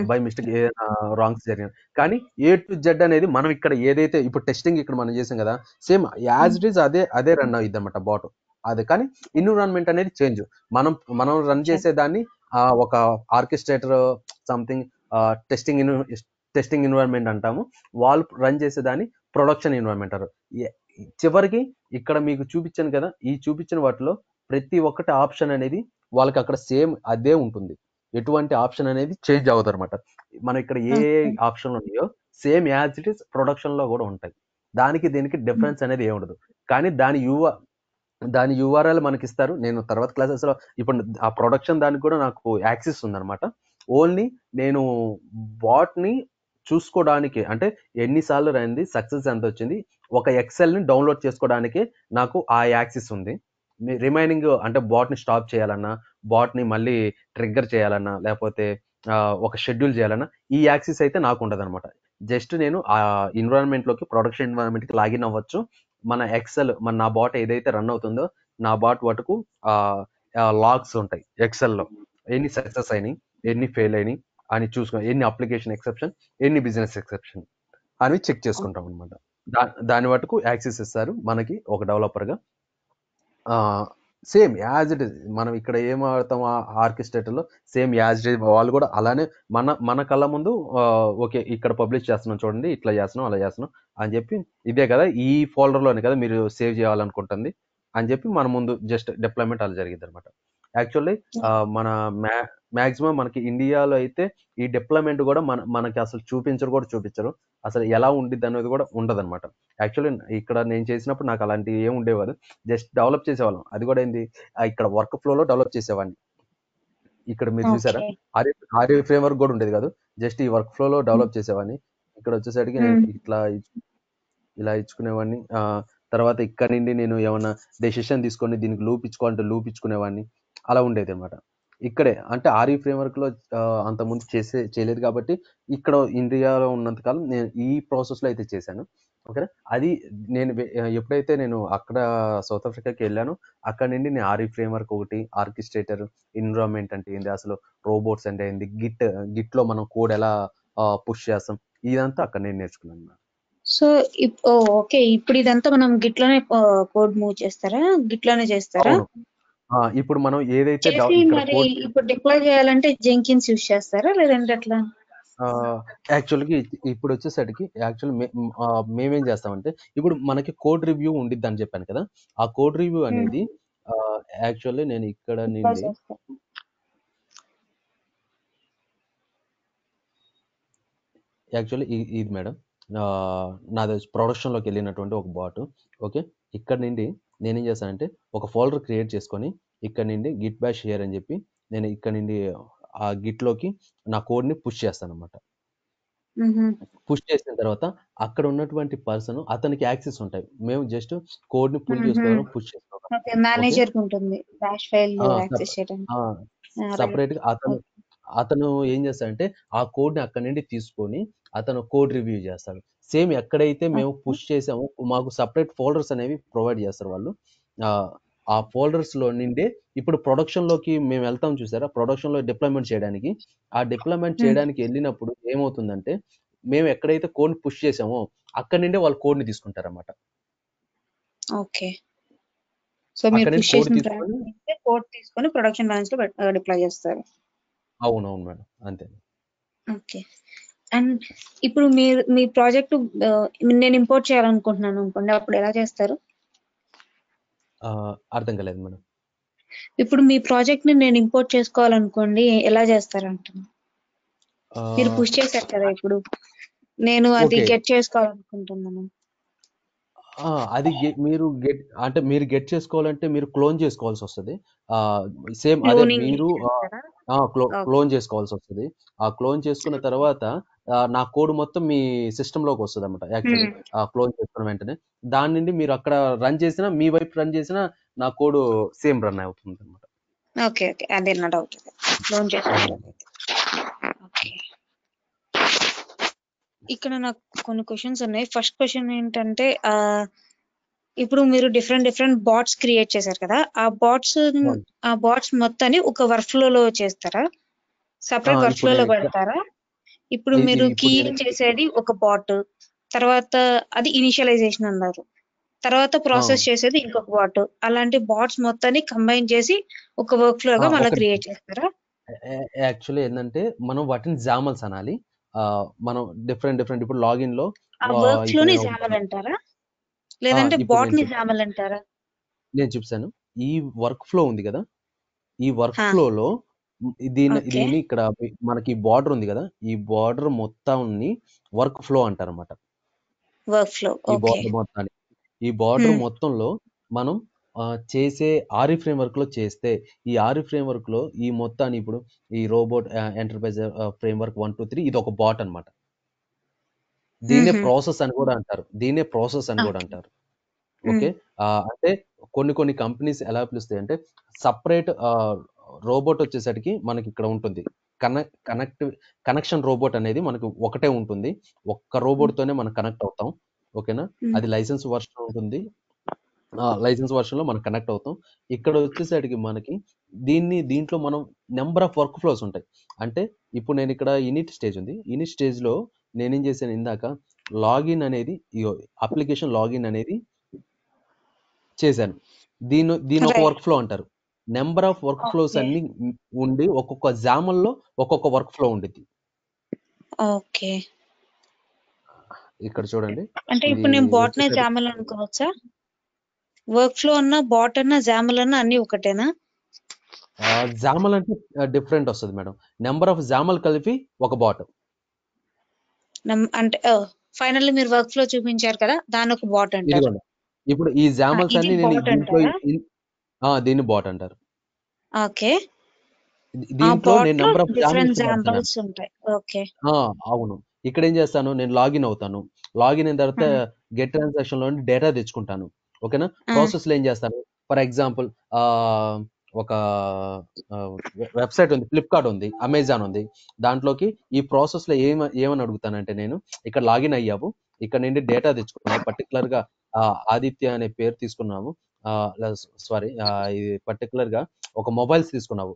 బై మిస్టేక్ ఏదైనా రాంగ్స్ జరిగిన కానీ A-Z అనేది మనం ఇక్కడ ఏదైతే ఇప్పుడు టెస్టింగ్ ఇక్కడ మనం చేసాం కదా, సేమ్ యాజ్ ఇట్ ఈస్ అదే రన్ అయ్యిద్ది అనమాట బాట్. అదే కానీ ఎన్విరాన్మెంట్ అనేది చేంజ్. మనం రన్ చేసేదాన్ని ఒక ఆర్కెస్ట్రేటర్ సంథింగ్ టెస్టింగ్ ఎన్విరాన్మెంట్ అంటాము. వాళ్ళు రన్ చేసేదాన్ని ప్రొడక్షన్ ఎన్విరాన్మెంట్ అంటారు. చివరికి ఇక్కడ మీకు చూపించాను కదా, ఈ చూపించిన వాటిలో ప్రతి ఒక్కటి ఆప్షన్ అనేది వాళ్ళకి అక్కడ సేమ్ అదే ఉంటుంది. ఎటువంటి ఆప్షన్ అనేది చేంజ్ అవ్వదు అనమాట. మనం ఇక్కడ ఏ ఆప్షన్లు ఉన్నాయో same as it is production లో కూడా ఉంటాయి. దానికి దీనికి డిఫరెన్స్ అనేది ఏముండదు. కానీ దాని యూఆర్ఎల్ మనకి ఇస్తారు. నేను తర్వాత క్లాసెస్ లో ఇప్పుడు ఆ ప్రొడక్షన్ దానికి కూడా నాకు యాక్సెస్ ఉందన్నమాట. ఓన్లీ నేను బాట్ ని చూసుకోవడానికి అంటే ఎన్నిసార్లు రైంది, సక్సెస్ ఎంత వచ్చింది, ఒక ఎక్సెల్ ని డౌన్లోడ్ చేసుకోవడానికి నాకు ఆ యాక్సెస్ ఉంది. రిమైనింగ్ అంటే బాట్ ని స్టాప్ చేయాలన్నా, బాట్ ని మళ్ళీ ట్రిగ్గర్ చేయాలన్నా, లేకపోతే ఒక షెడ్యూల్ చేయాలన్నా ఈ యాక్సెస్ అయితే నాకు ఉండదు అనమాట. జస్ట్ నేను ఆ ఎన్విరాన్మెంట్ లోకి ప్రొడక్షన్ ఎన్విరాన్మెంట్ కి లాగిన్ అవ్వచ్చు. మన ఎక్సెల్ నా బాట్ ఏదైతే రన్ అవుతుందో నా బాట్ వరకు లాగ్స్ ఉంటాయి ఎక్సెల్లో. ఎన్ని సక్సెస్ అయినాయి, ఎన్ని ఫెయిల్ అయినాయి అని చూసుకో, ఎన్ని అప్లికేషన్ ఎక్సెప్షన్, ఎన్ని బిజినెస్ ఎక్సెప్షన్ అని చెక్ చేసుకుంటాం అనమాట. దాని వరకు యాక్సెస్ ఇస్తారు మనకి ఒక డెవలపర్ గా. సేమ్ యాజ్ ఇట్ ఇస్ మనం ఇక్కడ ఏం ఆడతాం ఆర్కెస్ట్రేటర్లో సేమ్ యాజ్ ఇట్ ఇస్ వాళ్ళు కూడా అలానే మన కళ్ళ ముందు ఓకే ఇక్కడ పబ్లిష్ చేస్తున్నాం చూడండి, ఇట్లా చేస్తున్నాం అలా చేస్తున్నాం అని చెప్పి, ఇదే కదా ఈ ఫోల్డర్లోనే కదా మీరు సేవ్ చేయాలనుకుంటుంది అని చెప్పి మన ముందు జస్ట్ డిప్లాయ్మెంట్ అలా జరిగింది అనమాట. యాక్చువల్లీ మన మాక్సిమం మనకి ఇండియాలో అయితే ఈ డిప్లాయ్మెంట్ కూడా మనకి అసలు చూపించరు. అసలు ఎలా ఉండిద్ది అనేది కూడా ఉండదన్నమాట. యాక్చువల్లీ ఇక్కడ నేను చేసినప్పుడు నాకు అలాంటివి ఏమి ఉండేవారు. జస్ట్ డెవలప్ చేసేవాళ్ళం. అది కూడా ఏంది ఇక్కడ వర్క్ ఫ్లోలో డెవలప్ చేసేవాడిని. ఇక్కడ మీరు చూసారా ఓకే ఆర్ఏ ఫ్రేమ్ వర్క్ కూడా ఉండేది కాదు. జస్ట్ ఈ వర్క్ ఫ్లోలో డెవలప్ చేసేవాడిని. ఇక్కడ వచ్చేసరికి నేను ఇలా ఇచ్చుకునేవాడిని. తర్వాత ఇక్కడ నుండి నేను ఏమన్నా డెసిషన్ తీసుకొని దీనికి లూప్ ఇచ్చుకోవాలంటే లూప్ ఇచ్చుకునేవాడిని. అలా ఉండేది అనమాట. ఇక్కడే అంటే ఆర్ఈ ఫ్రేమ్వర్క్ లో అంతకుముందు చేయలేదు కాబట్టి ఇక్కడ ఇండియాలో ఉన్నంతకాలం నేను ఈ ప్రాసెస్ లో అయితే చేశాను. ఓకేనా. అది నేను ఎప్పుడైతే నేను అక్కడ సౌత్ ఆఫ్రికాకి వెళ్ళానో అక్కడ నుండి నేను ఆర్ఈ ఫ్రేమ్వర్క్ ఒకటి, ఆర్కిస్ట్రేటర్, ఎన్విరాన్మెంట్ అంటే ఏంది, అసలు రోబోట్స్ అంటే ఏంది, గిట్ లో మనం కోడ్ ఎలా పుష్ చేస్తాం, ఇదంతా అక్కడ నేను నేర్చుకున్నాను. సో ఓకే, ఇప్పుడు ఇదంతా మనం గిట్ లోనే కోడ్ మూవ్ చేస్తారా, గిట్ లోనే చేస్తారా? ఇప్పుడు మనం ఏదైతే మరి ఇప్పుడు డిప్లాయ్ చేయాలంటే జెంకిన్స్ యూస్ చేస్తారా లేదంటే అట్లా? యాక్చువల్గా ఇప్పుడు వచ్చేసరికి మేమేం చేస్తామంటే ఇప్పుడు మనకి కోడ్ రివ్యూ ఉండిద్ది అని చెప్పాను కదా. ఆ కోడ్ రివ్యూ అనేది యాక్చువల్లీ నేను ఇక్కడ నుండి యాక్చువల్లీ ఇది మేడం నాది ప్రొడక్షన్లోకి వెళ్ళినటువంటి ఒక బాట్. ఓకే, ఇక్కడ నుండి నేనేం చేస్తానంటే ఒక ఫోల్డర్ క్రియేట్ చేసుకొని ఇక్కడ నుండి గిట్ బ్యాష్ షేర్ అని చెప్పి నేను ఇక్కడ నుండి ఆ గిట్లోకి నా కోడ్ని పుష్ చేస్తాను అనమాట. పుష్ చేసిన తర్వాత అక్కడ ఉన్నటువంటి పర్సన్ అతనికి యాక్సెస్ ఉంటాయి. మేము జస్ట్ కోడ్ ని పుల్ చేసుకోవడం, పుష్ చేసుకోవడం. మేనేజర్ ఉంటుంది బ్యాష్ ఫైల్ యాక్సెస్ చేయడానికి. సపరేట్ గా అతను ఏం చేస్తాడంటే ఆ కోడ్ ని అక్కడ నుండి తీసుకొని అతను కోడ్ రివ్యూ చేస్తాడు. సేమ్ ఎక్కడైతే మేము పుష్ చేసామో మాకు సపరేట్ ఫోల్డర్స్ అనేవి ప్రొవైడ్ చేస్తారు వాళ్ళు. ఆ ఫోల్డర్స్ లో నిండే ఇప్పుడు ప్రొడక్షన్ లోకి మేము వెళ్తాం చూసారా, ప్రొడక్షన్ లో డిప్లాయ్మెంట్ చేయడానికి. ఆ డిప్లాయ్మెంట్ చేయడానికి వెళ్ళినప్పుడు ఏమవుతుందంటే మేము ఎక్కడైతే కోడ్ పుష్ చేసామో అక్కడ నుండే వాళ్ళు కోడ్ ని తీసుకుంటారన్నమాట. ఓకే, సో మీరు పుష్ చేసిన కోడ్ తీసుకొని ప్రొడక్షన్ బ్రాంచ్ లో డిప్లాయ్ చేస్తారు. అవునవును మేడం, అంతే. ఓకే, అండ్ ఇప్పుడు మీరు మీ ప్రాజెక్ట్ నేను ఇంపోర్ట్ చేయాలనుకుంటున్నాను అనుకోండి, అప్పుడు ఎలా చేస్తారు? అర్థం కాలేదు మేడం. ఇప్పుడు మీ ప్రాజెక్ట్ ని నేను ఇంపోర్ట్ చేసుకోవాలనుకోండి, ఎలా చేస్తారు అంటున్నా? మీరు పుష్ చేశారు కదా, ఇప్పుడు నేను అది గెట్ చేసుకోవాలనుకుంటున్నాను. అది మీరు గెట్ చేసుకోవాలంటే మీరు క్లోన్ చేసుకోవాల్సి వస్తుంది. సేమ్ అదే మీరు క్లోన్ చేసుకోవాల్సి వస్తుంది. ఆ క్లోన్ చేసుకున్న తర్వాత నా కోడ్ మొత్తం మీ సిస్టమ్ లోకి వస్తుంది అనమాట. యాక్చువల్లీ క్లోన్ చేసుకున్న వెంటనే దాని నుండి మీరు అక్కడ రన్ చేసినా, మీ వైపు రన్ చేసినా నా కోడ్ సేమ్ రన్ అవుతుంది అనమాట. ఓకే ఓకే, అదే నా డౌట్. క్లోన్ చేసుకోవాలి. ఇక్కడ నాకు కొన్ని క్వశ్చన్స్ ఉన్నాయి. ఫస్ట్ క్వశ్చన్ ఏంటంటే, ఇప్పుడు మీరు డిఫరెంట్ బాట్స్ క్రియేట్ చేశారు కదా, ఆ బాట్స్ మొత్తాన్ని ఒక వర్క్ ఫ్లో లో చేస్తారా, సపరేట్ వర్క్ ఫ్లో లో పెడతారా? ఇప్పుడు మీరు కీ చేసేది ఒక బాట్, తర్వాత అది ఇనిషియలైజేషన్ అన్నారు, తర్వాత ప్రాసెస్ చేసేది ఇంకొక బాట్, అలాంటి బాట్స్ మొత్తాన్ని కంబైన్ చేసి ఒక వర్క్ ఫ్లో గా మళ్ళీ క్రియేట్ చేస్తారా? యాక్చువల్లీ ఏంటంటే మనం వాటిని జామల్స్ అనాలి. మనం డిఫరెంట్ ఇప్పుడు లాగిన్ లో వర్క్ ఫ్లో ని జామల్ అంటారా లేదంటే బాట్ ని జామల్ అంటారా? నేను చూపిస్తాను. ఈ వర్క్ ఫ్లో ఉంది కదా, ఈ వర్క్ ఫ్లోలో దీన్ని ఇక్కడ మనకి బార్డర్ ఉంది కదా, ఈ బార్డర్ మొత్తాన్ని వర్క్ ఫ్లో అంటారు అనమాట. ఈ బార్డర్ మొత్తంలో మనం చేసే ఆర్ఈ ఫ్రేమ్ వర్క్ లో చేస్తే, ఈ ఆర్ఈ ఫ్రేమ్ వర్క్ లో ఈ మొత్తాన్ని ఇప్పుడు ఈ రోబోట్ ఎంటర్ప్రైజ్ ఫ్రేమ్ వర్క్ 1, 2, 3 ఇది ఒక బాట్ అనమాట. దీన్నే ప్రాసెస్ అని కూడా అంటారు. ఓకే, అంటే కొన్ని కంపెనీస్ ఎలా పిలుస్తాయి అంటే సపరేట్ రోబోట్ వచ్చేసరికి మనకి ఇక్కడ ఉంటుంది కనెక్షన్ రోబోట్ అనేది మనకు ఒకటే ఉంటుంది. ఒక్క రోబోట్ తోనే మనం కనెక్ట్ అవుతాం. ఓకేనా, అది లైసెన్స్ వర్షన్ ఉంటుంది. లైసెన్స్ వర్షన్ లో మనం కనెక్ట్ అవుతాం. ఇక్కడ వచ్చేసరికి మనకి దీంట్లో మనం నెంబర్ ఆఫ్ వర్క్ ఫ్లోస్ ఉంటాయి. అంటే ఇప్పుడు నేను ఇక్కడ ఇనిట్ స్టేజ్ ఉంది, ఇనిట్ స్టేజ్ లో నేనేం చేశాను, ఇందాక లాగిన్ అనేది అప్లికేషన్ లాగిన్ అనేది చేశాను. దీని ఒక వర్క్ ఫ్లో అంటారు. నెంబర్ ఆఫ్ వర్క్ ఫ్లోస్ అన్ని ఉండి ఒక్కొక్క జామల్లో ఒక్కొక్క వర్క్ ఫ్లో ఉండిద్ది. ఓకే, ఇక్కడ చూడండి. అంటే ఇప్పుడు నేను బాట్ నే జామల్ అనుకోవచ్చా? వర్క్ ఫ్లో అన్నా బాట్ అన్నా జామల్ అన్నా అన్ని ఒకటేనా? జామల్ అంటే డిఫరెంట్ వస్తుంది మేడం. నెంబర్ ఆఫ్ జామల్ కలిపి ఒక బాట్. అంటే ఫైనల్లీ మీరు వర్క్ ఫ్లో చూపించారు కదా, దాని ఒక బాట్ అంటారు. ఇదిగోండి, ఇప్పుడు ఈ జామల్స్ ఇది అన్ని నేను బాట్ దీంట్లో అంటారా? దీన్ని బాట్ అంటారు. ఓకే. ఆ దీంట్లో బాట్ నేను లో నెంబర్ ఆఫ్ డిఫరెంట్ జామల్స్ వాడుతున్నాను. శాంపిల్స్ ఉంటాయి. ఓకే. అవును. ఇక్కడ ఏం చేస్తాను, నేను లాగిన్ అవుతాను. లాగిన్ అయిన తర్వాత గెట్ ట్రాన్సాక్షన్ లో డేటా తెచ్చుకుంటాను. ఓకేనా. ప్రాసెస్ లో ఏం చేస్తాను, ఫర్ ఎగ్జాంపుల్ ఒక వెబ్సైట్ ఉంది, ఫ్లిప్కార్ట్ ఉంది, అమెజాన్ ఉంది. దాంట్లోకి ఈ ప్రాసెస్ లో ఏమని అడుగుతానంటే, నేను ఇక్కడ లాగిన్ అయ్యావు, ఇక్కడ నుండి డేటా తెచ్చుకున్నావు, పర్టికులర్ గా ఆదిత్య అనే పేరు తీసుకున్నాము, సారీ, ఇది పర్టికులర్ గా ఒక మొబైల్స్ తీసుకున్నావు,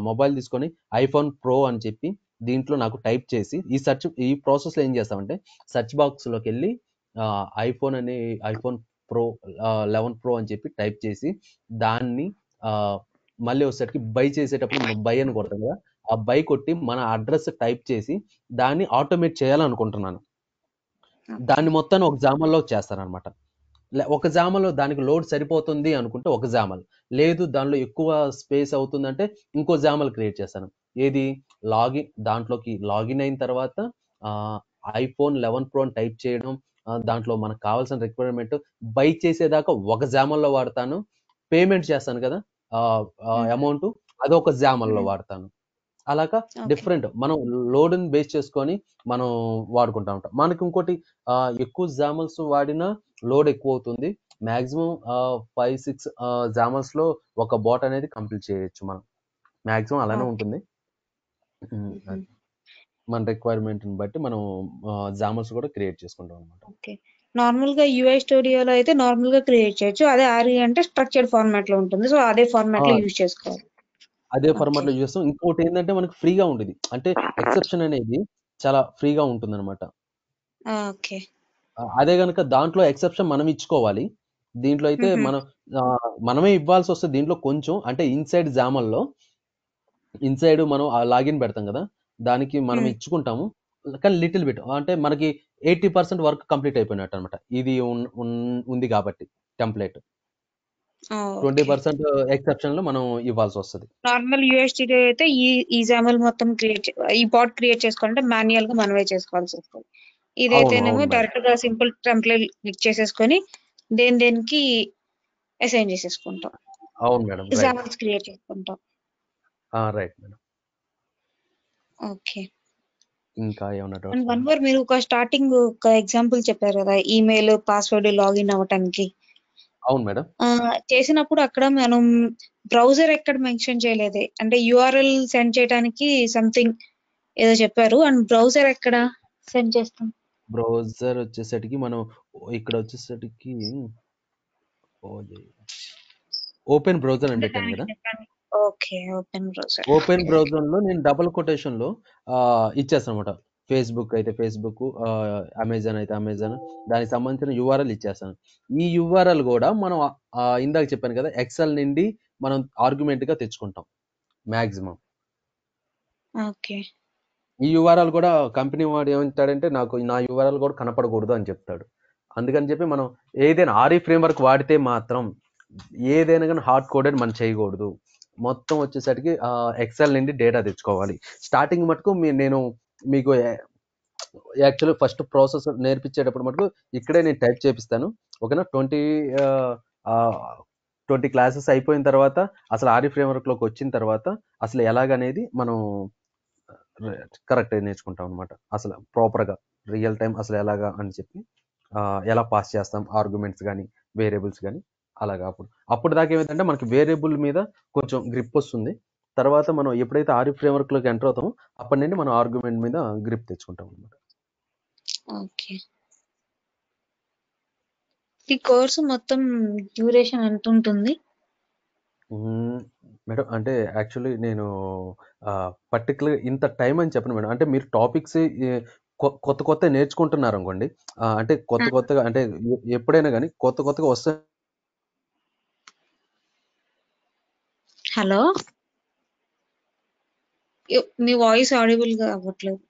మొబైల్ తీసుకొని ఐఫోన్ ప్రో అని చెప్పి దీంట్లో నాకు టైప్ చేసి ఈ ప్రాసెస్ లో ఏం చేస్తామంటే, సెర్చ్ బాక్స్ లోకి వెళ్ళి ఐఫోన్ ప్రో 11 ప్రో అని చెప్పి టైప్ చేసి దాన్ని మళ్ళీ వచ్చేసరికి బై చేసేటప్పుడు బై అని కొడతాం కదా, ఆ బై కొట్టి మన అడ్రస్ టైప్ చేసి దాన్ని ఆటోమేట్ చేయాలనుకుంటున్నాను. దాన్ని మొత్తాన్ని ఒక జామల్లో చేస్తానన్నమాట. ఒక జామలో దానికి లోడ్ సరిపోతుంది అనుకుంటే ఒక జామల్, లేదు దానిలో ఎక్కువ స్పేస్ అవుతుందంటే ఇంకో జామల్ క్రియేట్ చేస్తాను. ఏది, దాంట్లోకి లాగిన్ అయిన తర్వాత ఐఫోన్ 11 ప్రో అని టైప్ చేయడం, దాంట్లో మనకు కావాల్సిన రిక్వైర్మెంట్ బై చేసేదాకా ఒక జామల్లో వాడతాను. పేమెంట్ చేస్తాను కదా అమౌంట్, అదొక జామల్లో వాడతాను. అలాగా డిఫరెంట్ మనం లోడ్ని బేస్ చేసుకొని మనం వాడుకుంటా ఉంటాం. మనకి ఇంకోటి, ఎక్కువ జామల్స్ వాడినా లోడ్ ఎక్కువ అవుతుంది. మాక్సిమం 5-6 జామల్స్ లో ఒక బాట్ అనేది కంప్లీట్ చేయొచ్చు మనం. మాక్సిమం అలానే ఉంటుంది. మన రిక్వైర్మెంట్ బట్టి మనం జామల్స్ కూడా క్రియేట్ చేసుకుంటాం అనమాట. ఓకే. నార్మల్ గా యూఐ స్టూడియోలో అయితే నార్మల్ గా క్రియేట్ చేయొచ్చు. అదే ఆర్ఈ అంటే స్ట్రక్చర్డ్ ఫార్మాట్ లో ఉంటుంది. సో అదే ఫార్మాట్ లో యూజ్ చేసుకోవాలి. అదే ఫార్మాట్ లో యూజ్ చేస్తాం. ఇంకోటి ఏంటంటే మనకి ఫ్రీగా ఉంటుంది, అంటే ఎక్సెప్షన్ అనేది చాలా ఫ్రీగా ఉంటుంది అనమాట. ఓకే. అదే గనుక దాంట్లో ఎక్సెప్షన్ మనం ఇచ్చుకోవాలి. దీంట్లో అయితే మనమే ఇవ్వాల్సి వస్తుంది. దీంట్లో కొంచెం అంటే ఇన్సైడ్ జామల్లో ఇన్సైడ్ మనం లాగిన్ పెడతాం కదా, దానికి మనం ఇచ్చుకుంటాము. కానీ లిటిల్ బిట్, అంటే మనకి 80% వర్క్ కంప్లీట్ అయిపోయినట్టు అనమాట. ఇది ఉంది కాబట్టి టెంప్లెట్ 20% ఎక్సెప్షన్ లో మనం ఇవ్వాల్సి వస్తుంది. నార్మల్ యూఐ స్టూడియో అయితే ఈ జామల్ మొత్తం ఈ బాట్ క్రియేట్ చేసుకోవాలంటే మాన్యువల్ గా మనమే చేసుకోవాల్సి వస్తుంది. ఇదైతేనేమో డైరెక్ట్ గా సింపుల్ టెంప్లెట్ క్లిక్ చేసేసుకొని దేనికి అసైన్ చేసేసుకుంటాం. అవును మేడం, జామల్స్ క్రియేట్ చేసుకుంటాం. Right madam. ఓకే. ఇంకా ఏమన్నా అండ్ డౌట్స్? వన్ మోర్, మీరు ఒక స్టార్టింగ్ ఒక ఎగ్జాంపుల్ చెప్పారు కదా, ఈమెయిల్ పాస్వర్డ్ లాగిన్ అవ్వటానికి. అవును మేడం. చేసినప్పుడు అక్కడ మనం బ్రౌజర్ ఎక్కడ మెన్షన్ చేయలేదే, అంటే యూఆర్ఎల్ సెండ్ చేయడానికి సంథింగ్ ఏదో చెప్పారు. అండ్ బ్రౌజర్ ఎక్కడ సెండ్ చేస్తాం? బ్రౌజర్ వచ్చేసరికి మనం ఇక్కడ వచ్చేసరికి ఓపెన్ బ్రౌజర్ అని పెట్టాను కదా. Okay. Open browser. Open browser లో నేను డబుల్ కొటేషన్ లో ఇచ్చేస్తాను అనమాట. ఫేస్బుక్ అయితే ఫేస్బుక్, అమెజాన్ అయితే అమెజాన్, దానికి సంబంధించిన యూఆర్ఎల్ ఇచ్చేస్తాను. ఈ యూఆర్ఎల్ కూడా మనం ఇందాక చెప్పాను కదా, ఎక్సెల్ నుండి మనం ఆర్గ్యుమెంట్ గా తెచ్చుకుంటాం మాక్సిమం. ఓకే. ఈ యూఆర్ఎల్ కూడా కంపెనీ వాడు ఏమంటాడంటే, నా యూఆర్ఎల్ కూడా కనపడకూడదు అని చెప్తాడు. అందుకని చెప్పి మనం ఏదైనా ఆర్ఈ ఫ్రేమ్వర్క్ వాడితే మాత్రం ఏదైనా కానీ హార్డ్ కోడెడ్ మనం చేయకూడదు. మొత్తం వచ్చేసరికి ఎక్సెల్ నుండి డేటా తెచ్చుకోవాలి. స్టార్టింగ్ మటుకు నేను మీకు యాక్చువల్లీ ఫస్ట్ ప్రాసెస్ నేర్పించేటప్పుడు మటుకు ఇక్కడే నేను టైప్ చేపిస్తాను. ఓకేనా. 20 క్లాసెస్ అయిపోయిన తర్వాత అసలు ఆర్ఈ ఫ్రేమ్వర్క్ లోకి వచ్చిన తర్వాత అసలు ఎలాగనేది మనం కరెక్ట్ నేర్చుకుంటాం అనమాట. అసలు ప్రాపర్గా రియల్ టైం అసలు ఎలాగా అని చెప్పి ఎలా పాస్ చేస్తాం ఆర్గ్యుమెంట్స్ కానీ వేరియబుల్స్ కానీ అలాగా. అప్పుడు దాకా ఏమైందంటే మనకి వేరియబుల్ మీద కొంచెం గ్రిప్ వస్తుంది. తర్వాత మనం ఎప్పుడైతే ఆర్ఈ ఫ్రేమ్వర్క్ లోకి ఎంటర్ అవుతామో అప్పటి నుండి మనం ఆర్గ్యుమెంట్ మీద గ్రిప్ తెచ్చుకుంటాం అనమాట. ఓకే. ఈ కోర్సు మొత్తం డ్యూరేషన్ ఎంత ఉంటుంది మేడం? అంటే యాక్చువల్లీ నేను పర్టికులర్ ఇంత టైం అని చెప్పను మేడం. అంటే మీరు టాపిక్స్ కొత్త కొత్త నేర్చుకుంటున్నారు అనుకోండి, అంటే కొత్తగా అంటే ఎప్పుడైనా కానీ కొత్తగా వస్తాయి. హలో, మీ వాయిస్ ఆడిబుల్ గా అవ్వట్లేదు.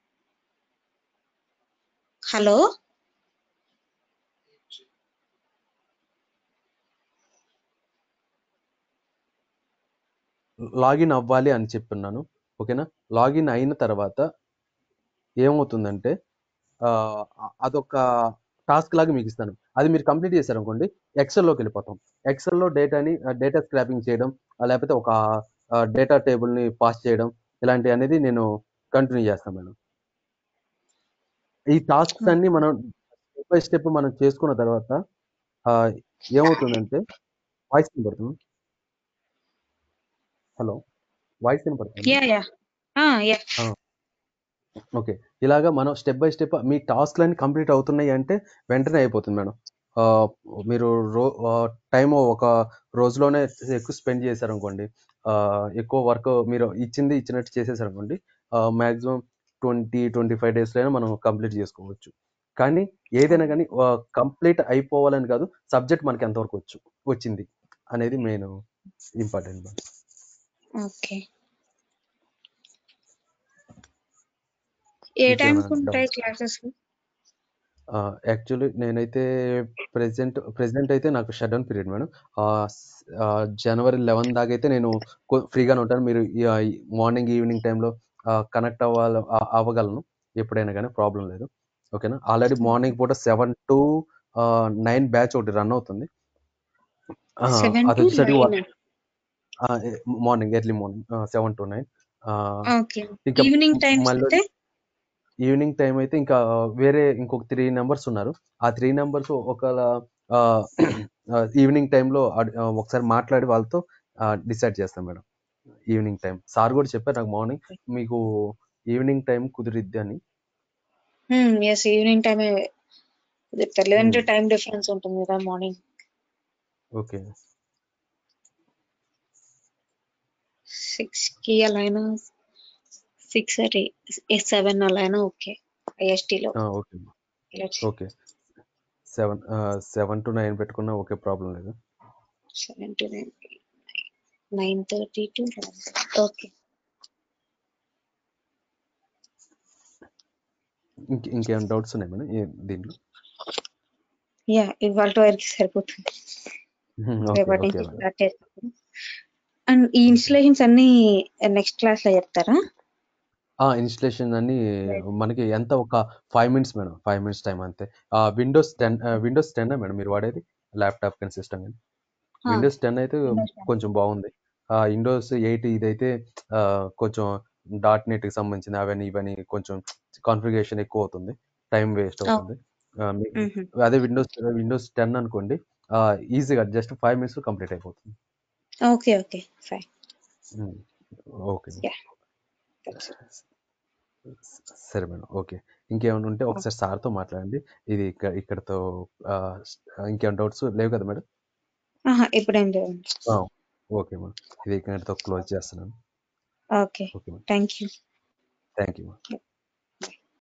హలో. లాగిన్ అవ్వాలి అని చెప్పున్నాను. ఓకేనా? లాగిన్ అయిన తర్వాత ఏమవుతుందంటే అదొక టాస్క్ లాగా మీకు ఇస్తాను. అది మీరు కంప్లీట్ చేశారనుకోండి, ఎక్సెల్‌లోకి వెళ్ళిపోతాం. ఎక్సెల్‌లో డేటా స్క్రాపింగ్ చేయడం, లేకపోతే ఒక డేటా టేబుల్‌ని పాస్ చేయడం, ఇలాంటివి అనేది నేను కంటిన్యూ చేస్తాను మేడం. ఈ టాస్క్స్ అన్ని మనం స్టెప్ బై స్టెప్ మనం చేసుకున్న తర్వాత ఏమవుతుందంటే వాయిస్ వినపడుతుంది. హలో, వాయిస్ వినపడుతుంది. Yeah yeah yeah okay. ఇలాగా మనం స్టెప్ బై స్టెప్ మీ టాస్క్‌లన్నీ కంప్లీట్ అవుతున్నాయి అంటే వెంటనే అయిపోతుంది మేడం. మీరు టైము ఒక రోజులోనే ఎక్కువ స్పెండ్ చేశారనుకోండి, ఎక్కువ వర్క్ మీరు ఇచ్చినట్టు చేసేసారనుకోండి, మాక్సిమం 25 డేస్‌లో అయినా మనం కంప్లీట్ చేసుకోవచ్చు. కానీ ఏదైనా కానీ కంప్లీట్ అయిపోవాలని కాదు, సబ్జెక్ట్ మనకి ఎంతవరకు వచ్చింది అనేది మెయిన్ ఇంపార్టెంట్ మేడం. ఓకే. ఏ టైం ఇంకేమైనా ఉంటాయి డౌట్? క్లాసెస్? యాక్చువల్లీ నేనైతే ప్రెజెంట్ అయితే నాకు షట్ డౌన్ పీరియడ్ మేడం. జనవరి 11 దాకా అయితే నేను ఫ్రీగానే ఉంటాను. మీరు మార్నింగ్ ఈవినింగ్ టైంలో కనెక్ట్ అవ్వగలను ఎప్పుడైనా కానీ, ప్రాబ్లం లేదు. ఓకేనా? ఆల్రెడీ మార్నింగ్ పూట 7 to 9 బ్యాచ్ ఒకటి రన్ అవుతుంది. 7 అది to వచ్చేసరికి 9. Morning early morning 7 to 9. Okay. ఇంకా ఈవినింగ్ టైమ్స్ మళ్ళీ అయితే ఈవినింగ్ టైం అయితే ఇంకా ఇంకొక 3 నంబర్స్ ఉన్నారు. ఆ 3 నంబర్స్ ఒకవేళ ఈవినింగ్ టైంలో ఒకసారి మాట్లాడి వాళ్ళతో డిసైడ్ చేస్తాం మేడం. ఈవినింగ్ టైం సార్ కూడా చెప్పారు నాకు మార్నింగ్, మీకు ఈవినింగ్ టైం కుదిరిద్ది అని. ఎస్, ఈవినింగ్ టైమే కుదురుతారు. లేదంటే టైం డిఫరెన్స్ ఉంటుంది కదా మార్నింగ్. ఓకే. 6కి అలా అయినా, 6 7 అలా అయినా ఓకే. ఐఎస్టీలో ఓకే ఓకే 7 to 9 పెట్టుకున్నా ఓకే, ప్రాబ్లం లేదు. 7 to 9, 9:30 to 11. ఓకే. ఇంకేమైనా డౌట్స్ ఉన్నాయి మేడం దీంట్లో? యా, ఇవాళ వరకు సరిపోతుంది. ఓకే రేపటి ఓకే నుంచి మేడం. స్టార్ట్ చేస్తాను. అండ్ ఈ ఇన్స్టలేషన్స్ అన్ని నెక్స్ట్ క్లాస్ లో చెప్తారా? ఇన్స్టలేషన్ అన్ని మనకి ఎంత ఒక 5 మినిట్స్ మేడం, 5 మినిట్స్ టైం అంతే. విండోస్ 10 మేడం మీరు వాడేది, ల్యాప్టాప్ కానీ సిస్టమ్ కానీ? విండోస్ 10 అయితే కొంచెం బాగుంది. విండోస్ 8 ఇదైతే కొంచెం .NET కి సంబంధించిన అవన్నీ ఇవన్నీ కొంచెం కాన్ఫిగరేషన్ ఎక్కువ అవుతుంది, టైం వేస్ట్ అవుతుంది. అదే విండోస్ 10 అనుకోండి, ఈజీగా జస్ట్ 5 మినిట్స్ కంప్లీట్ అయిపోతుంది. Okay okay fine. Okay yeah, సరే మేడం. ఓకే, ఇంకేమైనా ఉంటే ఒకసారి సార్తో మాట్లాడండి. ఇది ఇక్కడతో ఇంకేమైనా డౌట్స్ లేవు కదా మేడం? ఇప్పుడేం లేదు. ఓకే మేడం, ఇది ఇక్కడతో క్లోజ్ చేస్తున్నాను. Okay, okay madam, thank you. Thank you madam.